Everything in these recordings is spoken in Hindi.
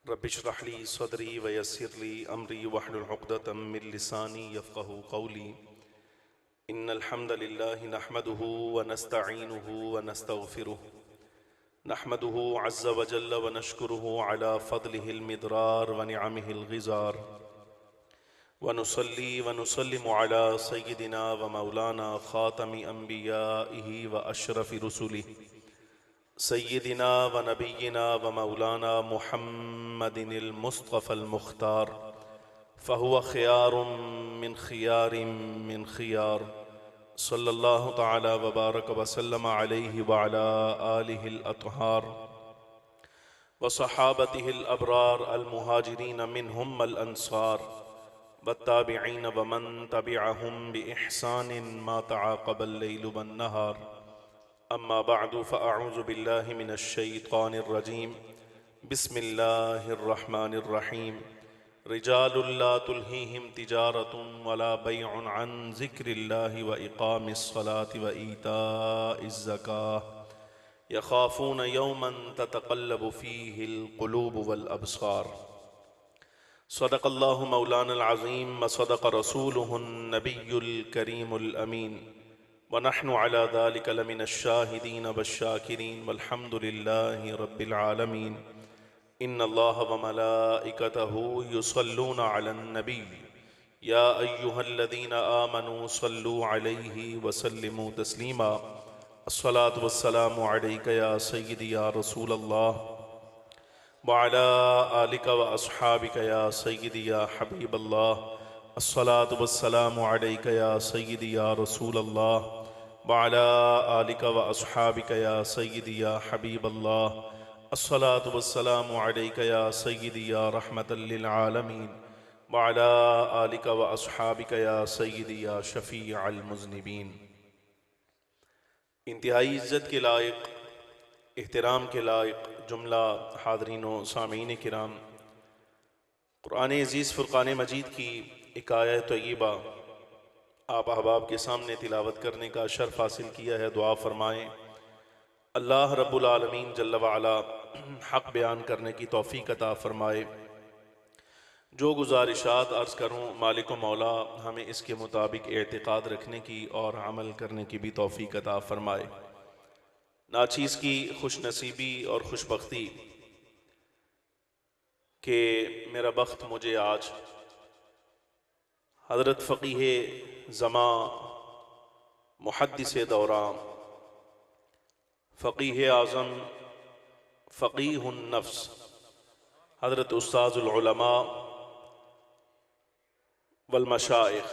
रब्बिश्रह ली सदरी वयस्सिर ली अमरी वहलुल उक़दतम मिन लिसानी यफ़क़हू क़ौली। इन्नल हम्दलिल्लाहि नहमदुहु व नस्तईनुहु व नस्तग़फिरुहु नहमदुहु अज़्ज़ व जल्ल व नशकुरुहु अला फ़ज़्लिहिल मिदरार व निअमिहिल ग़िज़ार व नुसल्ली व नुसल्लिमु अला सय्यिदिना व मौलाना ख़ातमि अंबियाइहि व अशरफि रुसुलिहि सय्यिदिना व नबिय्यिना व मौलाना मुहम्मदिनिल मुस्तफ़ल मुख्तार फ़हुव ख़ियारुम मिन ख़ियार सल्लल्लाहु तआला व बारक व सल्लम अलैहि व अला आलिहिल अत्हार व सहाबतिहिल अबरार अल मुहाजिरीन मिनहुम अल अंसार वत्ताबिईन व मन तबिअहुम बि इहसानिन मा तआक़बल लैलु वन नहार। अम्मा बअदु फ़अऊज़ु बिल्लाहि मिनश शैतानिर रजीम। बिस्मिल्लाहिर रहमानिर रहीम। रिजालुल ला तुल्हीहिम तिजारतुन वला बैउन अन ज़िक्रिल्लाहि व इक़ामिस सलाति व ईताइज़ ज़काह यख़ाफ़ून यौमन ततक़ल्लबु फ़ीहिल क़ुलूबु वल अब्सार। सदक़ल्लाहु मौलानल अज़ीम व सदक़ रसूलुहुन नबियुल करीमुल अमीन व नहनु अला ज़ालिका लमिनश शाहिदीन वश्शाकिरीन वल्हम्दुलिल्लाहि रब्बिल आलमीन। इन्नल्लाह व मलाइकतहु युसल्लूना अलन नबी या अय्युहल्लज़ीना आमनू सल्लू अलैहि व सल्लिमू तस्लीमा। अस्सलातु वस्सलामु अलैका या सय्यिदी या रसूलल्लाह व अला आलिका व अस्हाबिका या सय्यिदी या हबीबल्लाह। अस्सलातु वस्सलामु अलैका या सय्यिदी या रसूलल्लाह व अला आलिका व अस्हाबिका या सय्यिदी या हबीबल्लाह। अस्सलातु वस्सलामु अलैका या सय्यिदी या रहमतल लिल आलमीन व अला आलिका व अस्हाबिका या सय्यिदी या शफ़ीअल मुज़निबीन। इंतहाई इज़्ज़त के लायक, एहतराम के लायक जुमला हाज़रीन व सामीन किराम, कुरान अज़ीज़ फ़ुरक़ान मजीद की एक आयत तय्यबा आप अहबाब के सामने तिलावत करने का शर्फ़ हासिल किया है। दुआ फ़रमाएँ अल्लाह रब्बुल आलमीन जल्ल व अला हक़ बयान करने की तौफ़ीक़ अता फ़रमाए। जो गुज़ारिशात अर्ज़ करूँ मालिक व मौला हमें इसके मुताबिक एअतिक़ाद रखने की और अमल करने की भी तौफ़ीक़ अता फ़रमाए। नाचीज़ की खुश नसीबी और खुशबख्ती कि मेरा बख्त मुझे आज हज़रत फ़क़ीहे ज़मा मुहद्दिसे दौरान फ़क़ीहे आज़म फ़क़ीहुन नफ्स हज़रत उस्ताज़ुल उलमा वल मशाइख़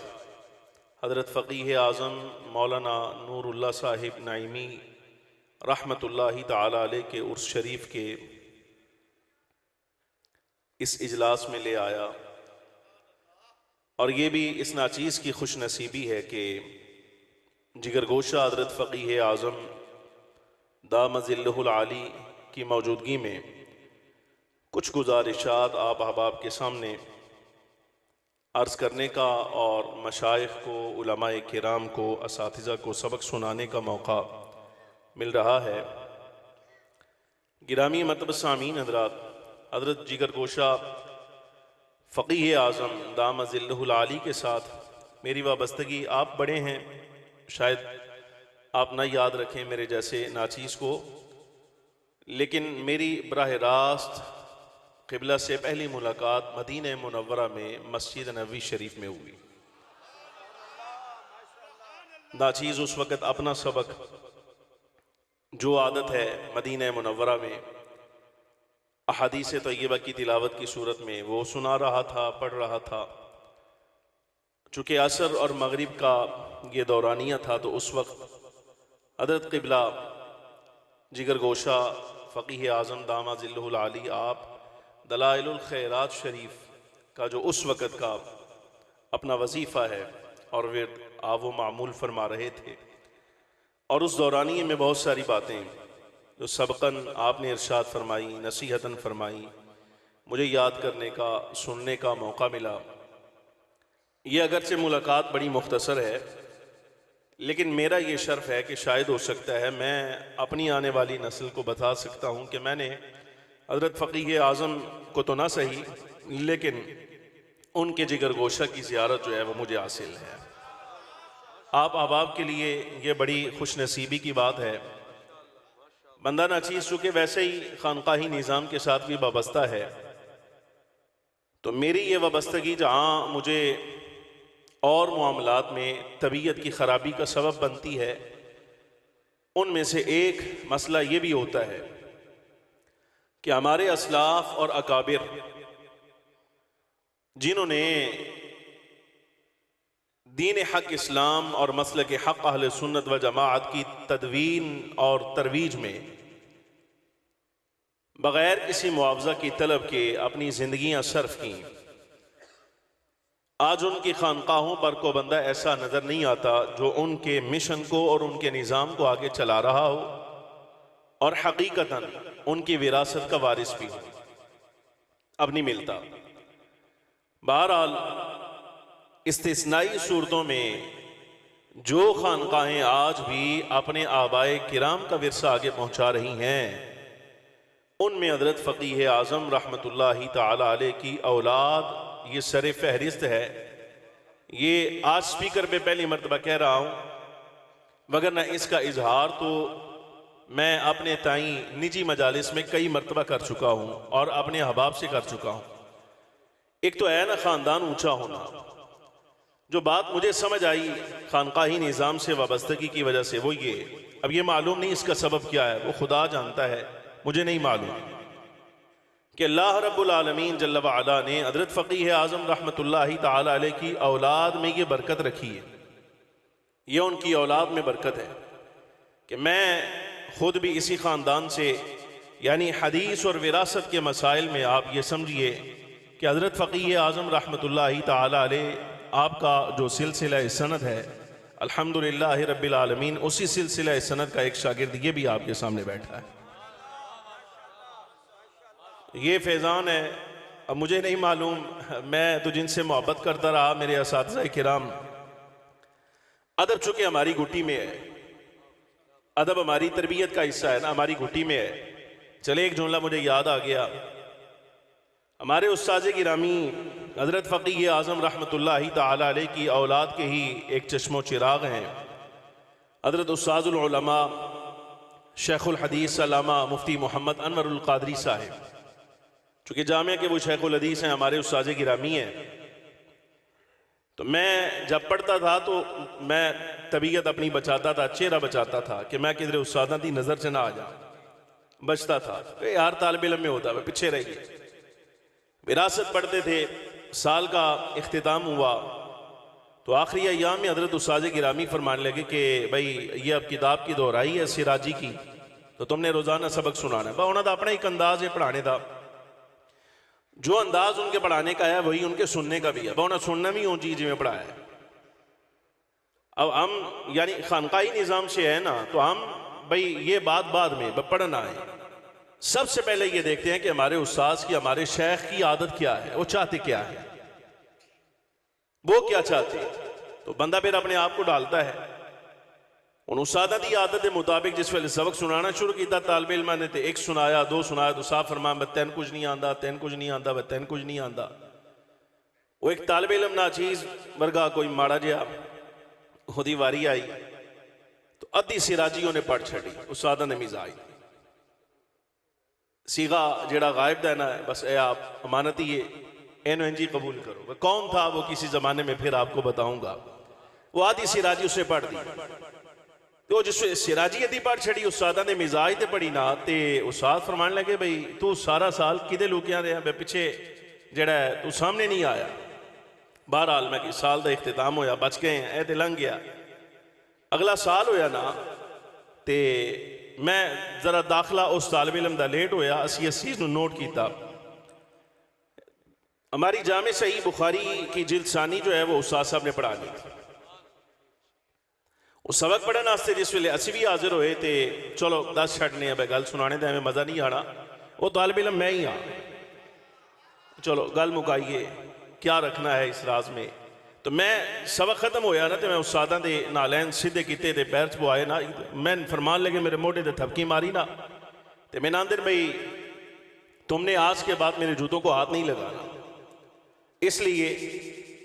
हज़रत फ़क़ीहे आज़म मौलाना नूरुल्लाह साहिब नाइमी रहमतुल्लाहि ताला अलैह के उर्स शरीफ के इस इजलास में ले आया। और ये भी इस नाचीज़ की खुश नसीबी है कि जिगरगोशा हज़रत फ़क़ीहे आज़म दामज़िल्लहुल आली की मौजूदगी में कुछ गुज़ारिशात आप अहबाब के सामने अर्ज़ करने का और मशाइख़ को, उलमाए किराम को, असातिज़ा को सबक सुनाने का मौका मिल रहा है। गिरामी मतलब सामीन हज़रात, हज़रत जिगरगोशा फ़क़ीहे आज़म दामज़िल्लहुल आली के साथ मेरी वाबस्तगी आप बड़े हैं, शायद आप ना याद रखें मेरे जैसे नाचीज़ को, लेकिन मेरी बराह रास्त क़िबला से पहली मुलाकात मदीना मुनव्वरा में मस्जिद नबवी शरीफ में हुई। नाचीज़ उस वक़्त अपना सबक जो आदत है मदीना मुनव्वरा में अहादीस तय्यबा की तिलावत की सूरत में वो सुना रहा था, पढ़ रहा था। चूँकि असर और मगरिब का ये दौरानिया था तो उस वक्त हज़रत क़िबला जिगरगोशा फ़क़ीहे आज़म दामज़िल्लहुल आली आप दलाइलुल खैरात शरीफ का जो उस वक़्त का अपना वजीफ़ा है और वे आवो मामूल फरमा रहे थे। और उस दौरानिए में बहुत सारी बातें जो सबक़न आपने इरशाद फरमाई, नसीहतन फरमाई, मुझे याद करने का, सुनने का मौका मिला। ये अगरचे मुलाकात बड़ी मुख्तसर है, लेकिन मेरा ये शर्फ है कि शायद हो सकता है मैं अपनी आने वाली नस्ल को बता सकता हूँ कि मैंने हज़रत फ़क़ीह आज़म को तो ना सही, लेकिन उनके जिगर गोशा की ज़ियारत जो है वो मुझे हासिल है। आप अहबाब के लिए ये बड़ी खुश नसीबी की बात है। बंदा नाचीज़ चूँकि वैसे ही खानकाही निज़ाम के साथ भी वाबस्ता है, तो मेरी ये वाबस्तगी जहाँ मुझे और मामलात में तबीयत की ख़राबी का सबब बनती है, उनमें से एक मसला ये भी होता है कि हमारे असलाफ और अकाबिर जिन्होंने दीन हक इस्लाम और मसलक हक अहले सुन्नत व जमाअत की तदवीन और तरवीज में बग़ैर किसी मुआवजा की तलब के अपनी ज़िंदगियाँ सर्फ की, आज उनकी खानकाहों पर को बंदा ऐसा नज़र नहीं आता जो उनके मिशन को और उनके निज़ाम को आगे चला रहा हो और हकीकतन उनकी विरासत का वारिस भी हो। अब नहीं मिलता। बहरहाल इस्तिस्नाई सूरतों में जो खानकाहें आज भी अपने आबाए किराम का विरसा आगे पहुँचा रही हैं, उनमें हज़रत फ़क़ीह आज़म रहमतुल्लाहि ताला अलैह की औलाद ये सर फहरिस्त है। ये आज स्पीकर पे पहली मरतबा कह रहा हूँ, वगरना इसका इजहार तो मैं अपने ताई निजी मजालिस में कई मरतबा कर चुका हूँ और अपने अहबाब से कर चुका हूँ। एक तो है ना ख़ानदान ऊंचा होना। जो बात मुझे समझ आई खानकाही निज़ाम से वाबस्तगी की वजह से वो ये, अब ये मालूम नहीं इसका सबब क्या है, वो खुदा जानता है, मुझे नहीं मालूम, कि अल्लाह रब्बुल आलमीन जल्ल व अला ने हज़रत फ़क़ीह आज़म रहमतुल्लाहि ताला अलैह की औलाद में ये बरकत रखी है। ये उनकी औलाद में बरकत है कि मैं ख़ुद भी इसी ख़ानदान से, यानी हदीस और विरासत के मसाइल में आप ये समझिए कि हज़रत फ़क़ीह आज़म रहमतुल्लाहि ताला अलैह आपका जो सिलसिला सनद है, अल्हम्दुलिल्लाह रब्बिल आलमीन, उसी सिलसिला सनद का एक शागिर्द ये भी आपके सामने बैठा है। ये फैज़ान है। अब मुझे नहीं मालूम, मैं तो जिनसे मोहब्बत करता रहा मेरे असातिज़ा किराम, अदब चूँकि हमारी घुट्टी में है, अदब हमारी तरबियत का हिस्सा है ना, हमारी घुट्टी में है। चले एक जुमला मुझे याद आ गया। हमारे उस्ताज़ गिरामी हज़रत फ़क़ीह आज़म रहमतुल्लाहि ताला अलैह की औलाद के ही एक चश्मो चिराग हैं, हज़रत उस्ताज़ुल उलमा शेखुल हदीस अल्लामा मुफ्ती मोहम्मद अनवरुल क़ादरी साहिब। चूँकि जामिया के वो शेखुल हदीस हैं, हमारे उस्ताज़ गिरामी हैं, तो मैं जब पढ़ता था तो मैं तबीयत अपनी बचाता था, चेहरा बचाता था कि मैं किधरे उस्तादा की नज़र से ना आ जा, बचता था। यार तालिब इल्म में होता है पीछे रह गए। विरासत पढ़ते थे, साल का इख्तिताम हुआ तो आखिरी अय्याम में हज़रत उस्ताज़ गिरामी फरमाने लगे कि भाई ये अब किताब की दोहराई है सिराजी की, तो तुमने रोज़ाना सबक सुनाना है। उन्होंने अपना एक अंदाज है पढ़ाने का, जो अंदाज उनके पढ़ाने का है वही उनके सुनने का भी है। उन्हें सुनना भी ऊँ चीज़ में पढ़ाया है। अब हम यानी खानकाही निज़ाम से है ना, तो हम भाई ये बात बाद में पढ़ना है। सबसे पहले ये देखते हैं कि हमारे उस्ताद की, हमारे शेख की आदत क्या है, वो चाहते क्या है, वो क्या चाहते। तो बंदा फिर अपने आप को डालता है उन उस्तादा की आदत के मुताबिक। जिस वेले सबक सुनाना शुरू किया तालिब इल्म ने, तो एक सुनाया, दो सुनाया, तो साफ फरमाया तैन कुछ नहीं आंदा, तैन कुछ नहीं आंदा, तैन कुछ नहीं आंदा। वो एक तालिब इल्म नाचीज़ वर्गा कोई माड़ा जिहा, खुदी वारी आई तो अद्धी सिराजी उन्हें पढ़ छड़ी, उस्तादा ने मिजाज सीगा जेड़ा गायब देना है, बस ए आप अमानत ही एन जी कबूल करो। वह कौन था वो किसी जमाने में फिर आपको बताऊंगा। वो आधी सिराजी उसे पढ़ दी, तो जिस सिराजी अद्धी पढ़ छड़ी, उस्तादा ने मिजाज ते पढ़ी ना, ते उस्ताद फरमान लगे भाई तू सारा साल किदे लुकिया रहा, मैं पिछे जेड़ा है तू सामने नहीं आया। बहरहाल मैं कि साल का इख्तिताम होया, बच गए हैं, तो लंघ गया। अगला साल होया ना, तो मैं जरा दाखला उस तालिब इल्म दा लेट होया, असी इस चीज़ नोट किया। हमारी जामे सही बुखारी की जिल्द सानी जो है वो उस्ताद साहब ने पढ़ा दी। उस सबक पढ़ने वास्ते जिस वेले असी भी हाजिर होए, तो चलो दस छड़ने अब गल सुनाने तो हमें मज़ा नहीं आना, वो तालिब इल्म मैं ही हाँ, चलो गल मुकाइए क्या रखना है इस राज में। तो मैं सबक खत्म होया ना, तो मैं उस्तादा दे नालैन सीधे किते ते पैर च पवाए ना, मैं फरमान लगे मेरे मोढे ते थपकी मारी ना, तो मैंने आंदे भाई तुमने आज के बाद मेरे जूतों को हाथ नहीं लगाना, इसलिए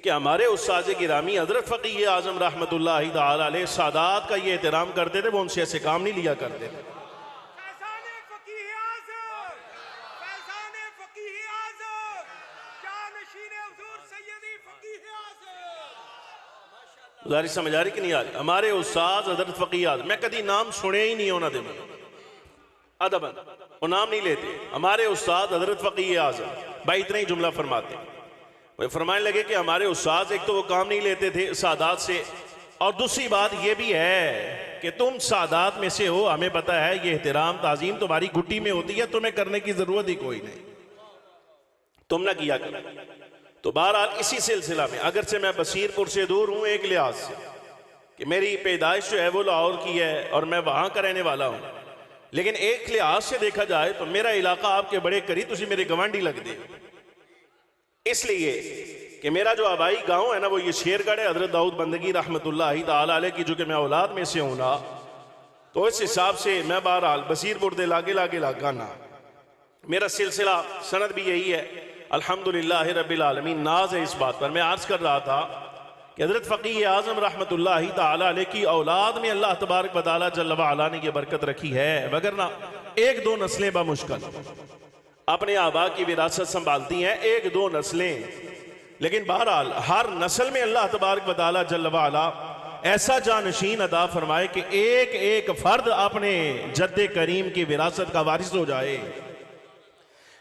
कि हमारे उस्ताद गिरामी हजरत फ़कीह आज़म रहमतुल्लाहि तआला अलैह सादात का ये एहतराम करते थे, वो उनसे ऐसे काम नहीं लिया करते थे। गुजारिश समझ आ रही कि नहीं आ रही? हमारे उस्ताद हजरत फ़कीह आज़म, मैं कभी नाम सुने ही नहीं उन्होंने, अदबन वो नाम नहीं लेते। हमारे उस्ताद हजरत फ़कीह आज़म भाई इतना ही जुमला फरमाते, वो फरमाने लगे कि हमारे उस्ताद एक तो वो काम नहीं लेते थे सादात से, और दूसरी बात ये भी है कि तुम सादात में से हो, हमें पता है ये एहतराम ताज़ीम तुम्हारी घुट्टी में होती है, तुम्हें करने की जरूरत ही कोई नहीं, तुम ना किया करो। तो बहरहाल इसी सिलसिला में, अगर से मैं बसीरपुर से दूर हूं एक लिहाज से कि मेरी पैदाइश जो है वो लाहौर की है और मैं वहां का रहने वाला हूं, लेकिन एक लिहाज से देखा जाए तो मेरा इलाका आपके बड़े करीब, तुझे मेरे गवांडी लगते हो, इसलिए कि मेरा जो आबाई गांव है ना वो ये शेरगढ़ है, हजरत दाऊद बंदगी रहमतुल्लाहि तआला अलैह की, जो कि मैं औलाद में से हूं ना, तो इस हिसाब से मैं बहरहाल बसीरपुर दे लागे लागे लागा ना, मेरा सिलसिला सनद भी यही है, अल्हम्दुलिल्लाह रब्बिल आलमीन। नाज है इस बात पर। मैं अर्ज कर रहा था कि हजरत फ़कीह आज़म रहमतुल्लाहि तआला अलैह की औलाद में अल्लाह तबारक व तआला जल्ल व अला ने ये बरकत रखी है, वगरना एक दो नस्लें बामुश्किल अपने आबा की विरासत संभालती हैं, एक दो नस्लें, लेकिन बहरहाल हर नस्ल में अल्लाह तबारक व तआला जल्ल व अला ऐसा जानशीन अदा फरमाए कि एक एक फर्द अपने जद्दे करीम की विरासत का वारिस हो जाए।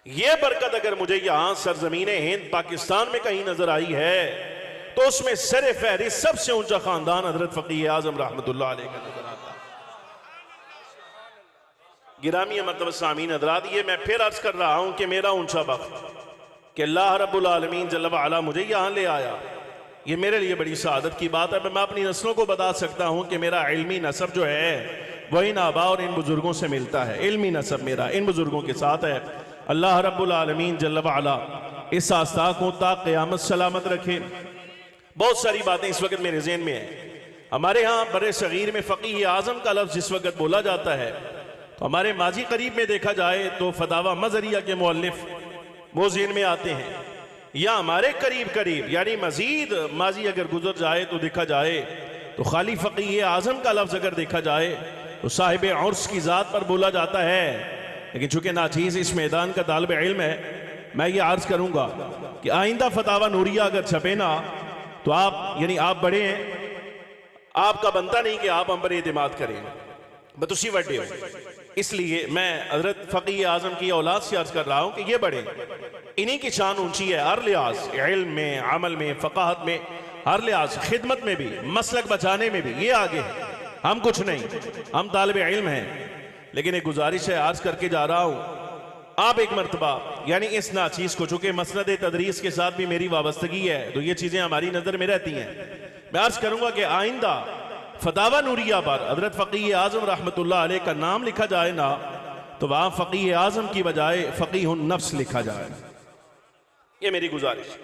ये बरकत अगर मुझे यहां सरजमीने हिंद पाकिस्तान में कहीं नजर आई है तो उसमें सरे फहरिस्त सबसे ऊंचा खानदान हजरत फ़कीह आज़म रहमतुल्लाह अलैह का नजर आता है। गिरामी मर्तबा सामीन हज़रात, ये मैं फिर अर्ज कर रहा हूं कि मेरा ऊंचा वक्त कि अल्लाह रब्बुल आलमीन जल्ल व अला मुझे यहां ले आया, ये मेरे लिए बड़ी सआदत की बात है। मैं अपनी नस्लों को बता सकता हूं कि मेरा इल्मी नसब जो है वह इन आबा और इन बुजुर्गों से मिलता है, इल्मी नसब मेरा इन बुजुर्गों के साथ है। अल्लाह रब्बुल आलमीन जल्ल व अला इस आस्था को ता क़यामत सलामत रखे। बहुत सारी बातें इस वक्त मेरे ज़हन में है। हमारे यहाँ बड़े सगीर में फ़कीह आज़म का लफ्ज़ जिस वक्त बोला जाता है तो हमारे माजी करीब में देखा जाए तो फतावा मज़रिया के मुअल्लिफ वो ज़हन में आते हैं, या हमारे करीब करीब यानी मज़ीद माजी अगर गुजर जाए तो देखा जाए तो खाली फ़कीह आज़म का लफ्ज़ अगर देखा जाए तो साहिब उर्स की ज़ात पर बोला जाता है। लेकिन चूंकि नाचीज़ इस मैदान का तालिब इल्म है, मैं ये अर्ज़ करूँगा कि आइंदा फतावा नूरिया अगर छपे ना तो आप यानी आप बड़े हैं, आपका बनता नहीं कि आप हम पर एतमाद करें, बतुसी वड्डे हो। इसलिए मैं हजरत फ़कीह आज़म की औलाद से अर्ज़ कर रहा हूँ कि ये बड़े, इन्हीं की शान ऊंची है हर लिहाज, इल्म में, अमल में, फ़क़ाहत में, हर लिहाज, खिदमत में भी, मसलक बचाने में भी ये आगे है। हम कुछ नहीं, हम तालिब इल्म हैं। लेकिन एक गुजारिश है, अर्ज करके जा रहा हूँ, आप एक मरतबा यानी इस नाचीज़ को, चूंकि मसनद तदरीस के साथ भी मेरी वाबस्तगी है तो ये चीज़ें हमारी नज़र में रहती हैं। मैं अर्ज करूँगा कि आइंदा फतावा नूरिया पर हजरत फ़कीह आज़म रहमतुल्लाह अलैह का नाम लिखा जाए ना तो वहाँ फ़कीह आज़म की बजाय फ़कीहुन नफ्स लिखा जाए। ये मेरी गुजारिश,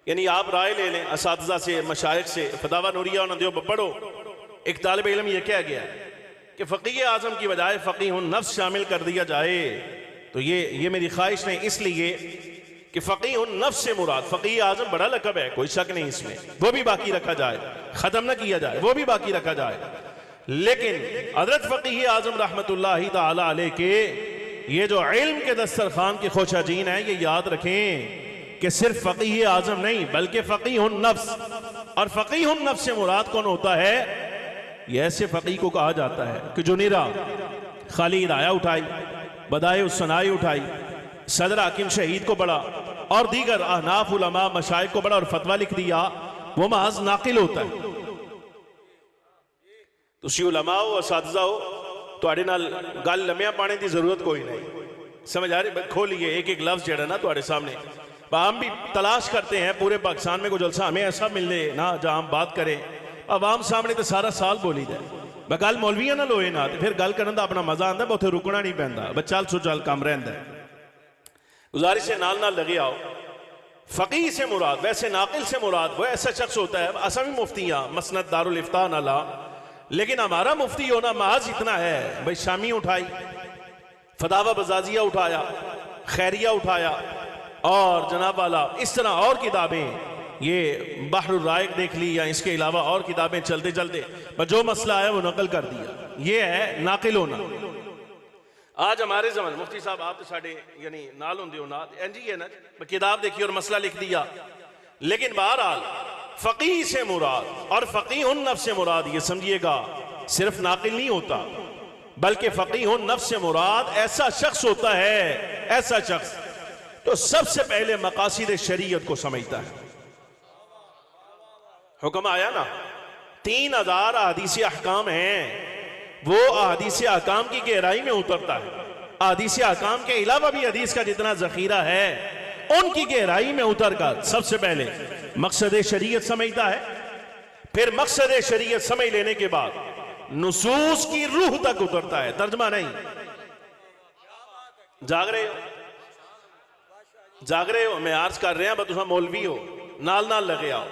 यानी आप राय ले लें असातिज़ा से, मशाइख से, फतावा नूरिया उन्होंने पढ़ो, एक तालिब इल्म ये कह गया कि फ़कीह आज़म की बजाय फ़कीहुन नफ्स शामिल कर दिया जाए, तो ये मेरी ख्वाहिश नहीं, इसलिए कि फ़कीहुन नफ्स से मुराद फ़कीह आज़म बड़ा लक़ब है, कोई शक नहीं इसमें, वो भी बाकी रखा जाए, ख़त्म ना किया जाए, वो भी बाकी रखा जाए। लेकिन हज़रत फ़कीह आज़म रहमतुल्लाहि तआला अलैह के ये जो इल्म के दस्तरखान के खोशाजीन हैं, ये याद रखें कि सिर्फ फ़कीह आज़म नहीं बल्कि फ़कीहुन नफ्स, और फ़कीहुन नफ्स से मुराद कौन होता है? ये ऐसे फ़कीह को कहा जाता है कि जो निरा खाली हिदाया उठाई, बदाए उसनाई उठाई, सदर हाकिम शहीद को पढ़ा और दीगर अहनाफ उलमा मशाइख को पढ़ा और फतवा लिख दिया, वो महज नाकिल होता है। तुसी उलमा हो, असातिज़ा हो, तुहाडे नाल गल लम्या पाने की जरूरत कोई नहीं, समझ आ रही? खोलिए एक एक लफ्ज़ जेड़ा ना तुहाडे सामने, हम भी तलाश करते हैं पूरे पाकिस्तान में कोई जलसा हमें ऐसा मिले ना जहाँ हम बात करें, आवाम सामने तो सारा साल बोली जाए, मैं गल मौलविया ना लोए ना, फिर गल करने का अपना मजा आता, उत्थे रुकना नहीं पैंदा, बस चल सो चल काम रहिंदा है। गुजारिश से नाल नाल लगे आओ, फ़कीह से मुराद, वैसे नाकिल से मुराद वो ऐसा शख्स होता है, असा भी मुफ्ती हाँ, मसनद दारुल इफ्ता नाला, लेकिन हमारा मुफ्ती होना महज इतना है भाई, शामी उठाई, फतावा बजाजिया उठाया, खैरिया उठाया, और जनाब वाला इस तरह और किताबें, ये बहरुल राइक देख ली, या इसके अलावा और किताबें चलते चलते पर जो मसला आया वो नकल कर दिया। ये है नाकिल होना। आज हमारे जमान मुफ्ती साहब आप तो साढ़े यानी नाल होंगे हो ना एनजी है ना, किताब देखी और मसला लिख दिया। लेकिन बहरहाल फकीह से मुराद और फकीहुन नफ्स से मुराद, ये समझिएगा सिर्फ नाकिल नहीं होता, बल्कि फकीहुन नफ्स से मुराद ऐसा शख्स होता है, ऐसा शख्स तो सबसे पहले मकासिद शरीयत को समझता है। हुक्म आया ना 3000 अहादीस अहकाम हैं, वो अहादीस अहकाम की गहराई में उतरता है। अहादीस अहकाम के अलावा भी हदीस का जितना जखीरा है उनकी गहराई में उतरकर सबसे पहले मकसद शरीयत समझता है। फिर मकसद शरीयत समझ लेने के बाद नुसूस की रूह तक उतरता है, तर्जमा नहीं। जाग रहे हो, जाग रहे हो, मैं अर्ज कर रहा बस मौलवी हो, नाल नाल लगे आओ,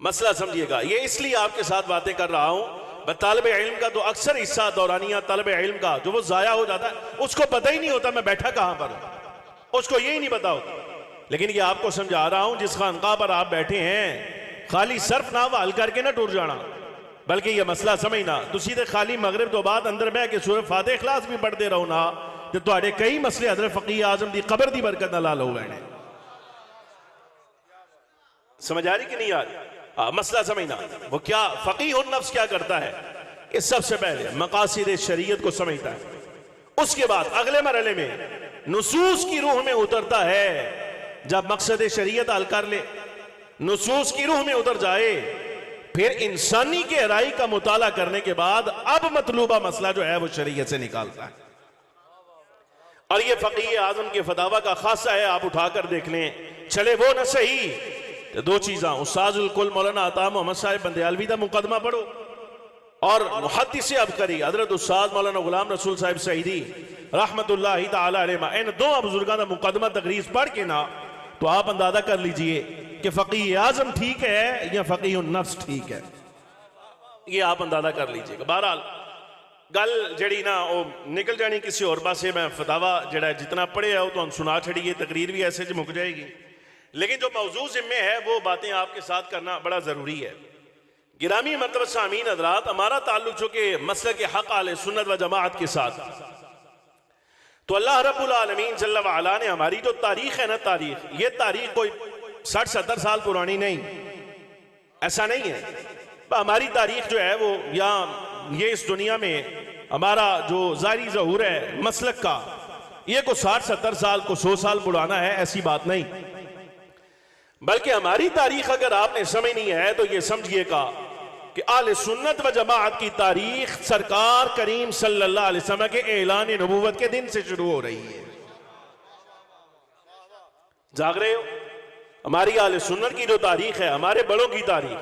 मसला समझिएगा। ये इसलिए आपके साथ बातें कर रहा हूं, तालिब इल्म का तो अक्सर हिस्सा दौरानिया तालिब इल्म का जो वो जाया हो जाता है, उसको पता ही नहीं होता मैं बैठा कहां पर हूं, उसको यही नहीं पता होता। लेकिन ये आपको समझा रहा हूं, जिस खानका पर आप बैठे हैं खाली सर्फ ना हल करके ना टूर जाना, बल्कि ये मसला समझना। तुसी तो खाली मगरिब तो बाद अंदर बह के सूरह फातिहा इखलास भी पढ़ते रहो ना, तो तुहाडे कई मसले हज़रत फकीह आज़म दी कब्र दी बरकत नाल हल हो गए। समझ आ रही कि नहीं आ रही? मसला समझना, वो क्या फकीहुन नफ्स क्या करता है, इस सबसे पहले मकासिद शरीयत को समझता है। उसके बाद अगले मरहले में नुसूस की रूह में उतरता है। जब मकसद शरीयत हल कर ले, नुसूस की रूह में उतर जाए, फिर इंसानी गहराई का मुताला करने के बाद अब मतलूबा मसला जो है वो शरीयत से निकालता है। और ये फकीह आजम के फतावा का खासा है, आप उठाकर देख लें। चले वो न सही तो दो चीज़ा, उस्ताजुल कुल मौलाना अता मोहम्मद साहिब बंदयालवी का मुकदमा पढ़ो, और मुहद्दिस अबकरी हजरत उस्ताद मौलाना गुलाम रसूल साहिब सईदी रहमतुल्लाहि तआला अलैहि, इन दो बुजुर्गों का मुकदमा तकरीज पढ़ के ना, तो आप अंदाजा कर लीजिए कि फकीह आजम ठीक है या फकीह नफ्स ठीक है, ये आप अंदाजा कर लीजिएगा। बहरहाल गल जड़ी ना वो निकल जानी किसी और पासे। मैं फतावा जड़ा जितना पढ़े वो तो सुना छड़िए, तकरीर भी ऐसे ज मुक जाएगी, लेकिन जो मौजू जिम्मे है वो बातें आपके साथ करना बड़ा ज़रूरी है। गिरामी मरतबा सामीन हज़रात, हमारा ताल्लुक चूँकि मसलक हक़ अहले सुन्नत व जमाअत के साथ, तो अल्लाह रब्बुल आलमीन जल्ल व अला ने हमारी जो तारीख़ है ना, तारीख़, ये तारीख़ कोई 60-70 साल पुरानी नहीं, ऐसा नहीं है। हमारी तारीख़ जो है वो या ये इस दुनिया में हमारा जो ज़ाहिरी ज़हूर है मसलक का, ये को 60-70 साल को 100 साल पुराना है, ऐसी बात नहीं। बल्कि हमारी तारीख अगर आपने समझनी है तो ये समझिएगा कि आले सुन्नत व जमाअत की तारीख सरकार करीम सल्लल्लाहु अलैहि वसल्लम के ऐलान नबूवत के दिन से शुरू हो रही है। जाग रहे हो? हमारी आले सुन्नत की जो तारीख है, हमारे बड़ों की तारीख,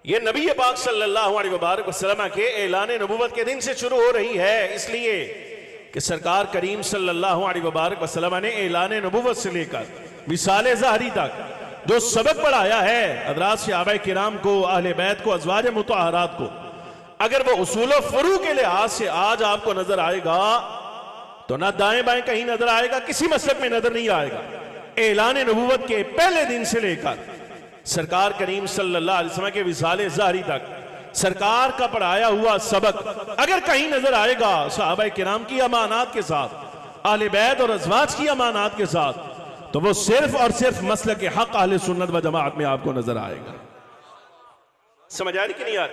ये नबी पाक सल्लल्लाहु अलैहि वसल्लम के ऐलान नबूवत के दिन से शुरू हो रही है, इसलिए कि सरकार करीम सल्लल्लाहु अलैहि वसल्लम ने ऐलान नबूवत से लेकर विसाले ज़ाहरी तक जो सबक पढ़ाया है हज़रात सहाबा किराम को, अहले बैत को, अज़वाज मुतहरात को, अगर वो उसूल फुरू के लिहाज से आज आपको नजर आएगा तो ना दाएं बाएं कहीं नजर आएगा, किसी मसलक में नजर नहीं आएगा। ऐलान नबूवत के पहले दिन से लेकर सरकार करीम सल्लल्लाहु अलैहि वसल्लम के विसाले ज़ाहरी तक सरकार का पढ़ाया हुआ सबक अगर कहीं नजर आएगा सहाबा किराम की अमानात के साथ, अहले बैत और अज़वाज की अमानात के साथ, तो वो सिर्फ और सिर्फ मसलक के हक़ अहले सुन्नत व जमाअत में आपको नजर आएगा। समझ आ रही कि नहीं यार?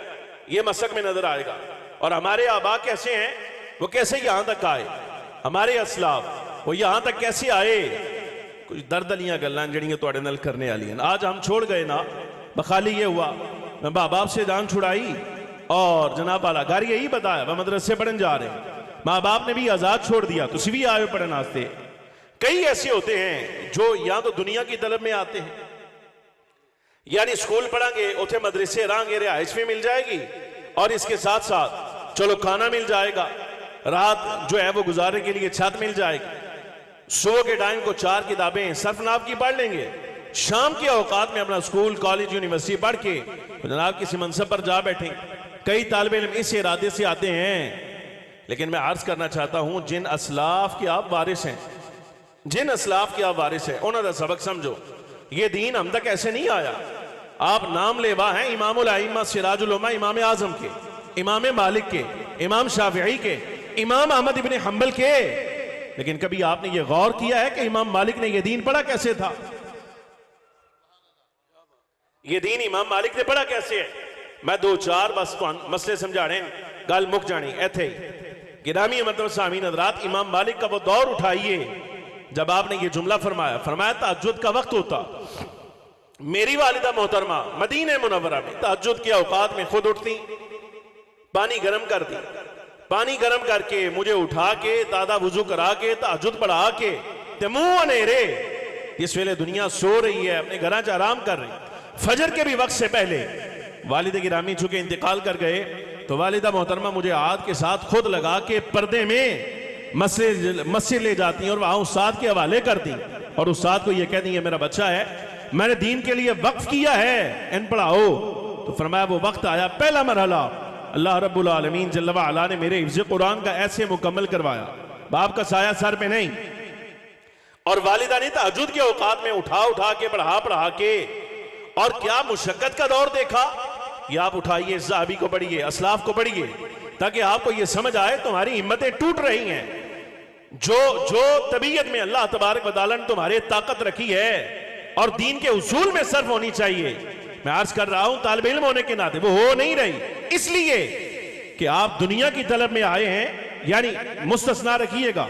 ये मसलक में नजर आएगा। और हमारे आबा कैसे हैं, वो कैसे यहां तक आए, हमारे असलाफ वो यहां तक कैसे आए, कुछ दर्दलियां गल्लां जड़ियां तुहाडे नाल करने वाली हैं। आज हम छोड़ गए ना, बखाली ये हुआ मैं माँ बाप से जान छुड़ाई और जनाब आला घर यही बताया वह मदरसे पढ़ने जा रहे हैं, माँ बाप ने भी आजाद छोड़ दिया, तुसी भी आए पढ़ने वास्ते। कई ऐसे होते हैं जो या तो दुनिया की तलब में आते हैं, यानी स्कूल पढ़ांगे उसे मदरसे रहेंगे, रिहाइश भी मिल जाएगी और इसके साथ साथ चलो खाना मिल जाएगा, रात जो है वो गुजारने के लिए छत मिल जाएगी, सुबह के टाइम को 4 किताबें सरफनाब की पढ़ लेंगे, शाम के औकात में अपना स्कूल कॉलेज यूनिवर्सिटी पढ़ के तो जनाब किसी मनसब पर जा बैठे। कई तालिबे इल्म इस इरादे से आते हैं, लेकिन मैं अर्ज करना चाहता हूं जिन असलाफ के आप वारिस हैं जिन असलाफ के आप वारिस है उन्होंने सबक समझो। ये दीन हम तक ऐसे नहीं आया। आप नाम लेवा हैं इमामुल आइम्मा सिराजुल उम्मा इमाम आजम के, इमाम मालिक के, इमाम शाफिई के, इमाम अहमद इब्न हंबल के, लेकिन कभी आपने ये गौर किया है कि इमाम मालिक ने ये दीन पढ़ा कैसे था? ये दीन इमाम मालिक ने पढ़ा कैसे है? मैं दो चार बस मसले समझाने गल मुक जानी इथे ही। गिरामी मतलब सामीन हज़रात, इमाम मालिक का वो दौर उठाइए जब आपने ये जुमला फरमाया तहज्जुद का वक्त होता। मेरी वालिदा मोहतरमा मदीने मुनव्वरा में तहज्जुद के औकात में खुद उठती, पानी गर्म करती, पानी गर्म करके मुझे उठा के दादा वुजू करा के तहज्जुद पढ़ा के ते मुंह अनेरे, इस वेले दुनिया सो रही है, अपने घर च आराम कर रही, फजर के भी वक्त से पहले वालिद गिरामी चूंकि इंतकाल कर गए तो वालिदा मोहतरमा मुझे हाथ के साथ खुद लगा के पर्दे में मस्जिद ले जाती हैं और वहां उस्ताद के हवाले करती और उस्ताद को यह कहती है मेरा बच्चा है, मैंने दीन के लिए वक्फ किया है, इन पढ़ाओ। तो फरमाया वो वक्त आया, पहला मरहला अल्लाह रब्बुल आलमीन जल्ल व अला ने मेरे हिफ्ज़ कुरान का ऐसे मुकम्मल करवाया, बाप का साया सर पे नहीं, और वालिदा ने तहज्जुद के औकात में उठा के पढ़ा के, और क्या मुशक्कत का दौर देखा। ये आप उठाइए, ज़हाबी को पढ़िए, असलाफ को पढ़िए, ताकि आपको ये समझ आए तुम्हारी हिम्मतें टूट रही हैं। जो तबीयत में अल्लाह तबारक व तआला ने तुम्हारे ताकत रखी है और दीन के उसूल में सर्फ होनी चाहिए, मैं अर्ज कर रहा हूं तालिब इल्म होने के नाते वो हो नहीं रही, इसलिए कि आप दुनिया की तलब में आए हैं। यानी मुस्तस्ना रखिएगा,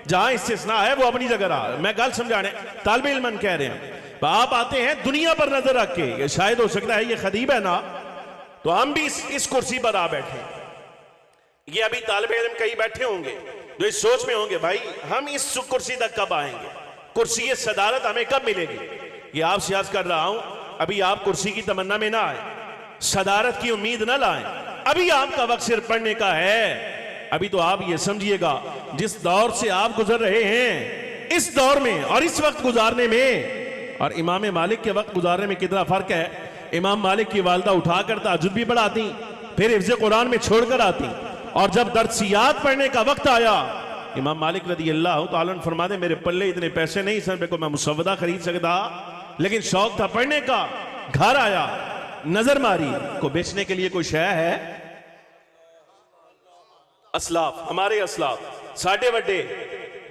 जहां इस्तिस्ना है वो अपनी जगह रहा। मैं गल समझाने तालिब इल्म कह रहे हैं, आप आते हैं दुनिया पर नजर रख के, शायद हो सकता है ये खदीब है ना, तो हम भी इस कुर्सी पर आ बैठे। ये अभी तालिब इल्म कई बैठे होंगे जो इस सोच में होंगे भाई हम इस कुर्सी तक कब आएंगे, कुर्सी ये सदारत हमें कब मिलेगी। ये आपसे अर्ज कर रहा हूं, अभी आप कुर्सी की तमन्ना में ना आए, सदारत की उम्मीद ना लाएं, अभी आपका वक्त सिर्फ पढ़ने का है। अभी तो आप ये समझिएगा जिस दौर से आप गुजर रहे हैं, इस दौर में और इस वक्त गुजारने में और इमाम मालिक के वक्त गुजारने में कितना फर्क है। इमाम मालिक की वालदा उठाकर तहज्जुद भी पढ़ाती, फिर हिफ्ज़ कुरान में छोड़कर आती, और जब दर्सियात पढ़ने का वक्त आया इमाम मालिक रज़ी अल्लाह तआला अन्हु फरमाते मेरे पल्ले इतने पैसे नहीं सर को मैं मुसव्वदा खरीद सकता, लेकिन शौक था पढ़ने का। घर आया, नजर मारी, को बेचने के लिए कोई शय है? असलाफ, हमारे असलाफ साढ़े वड्डे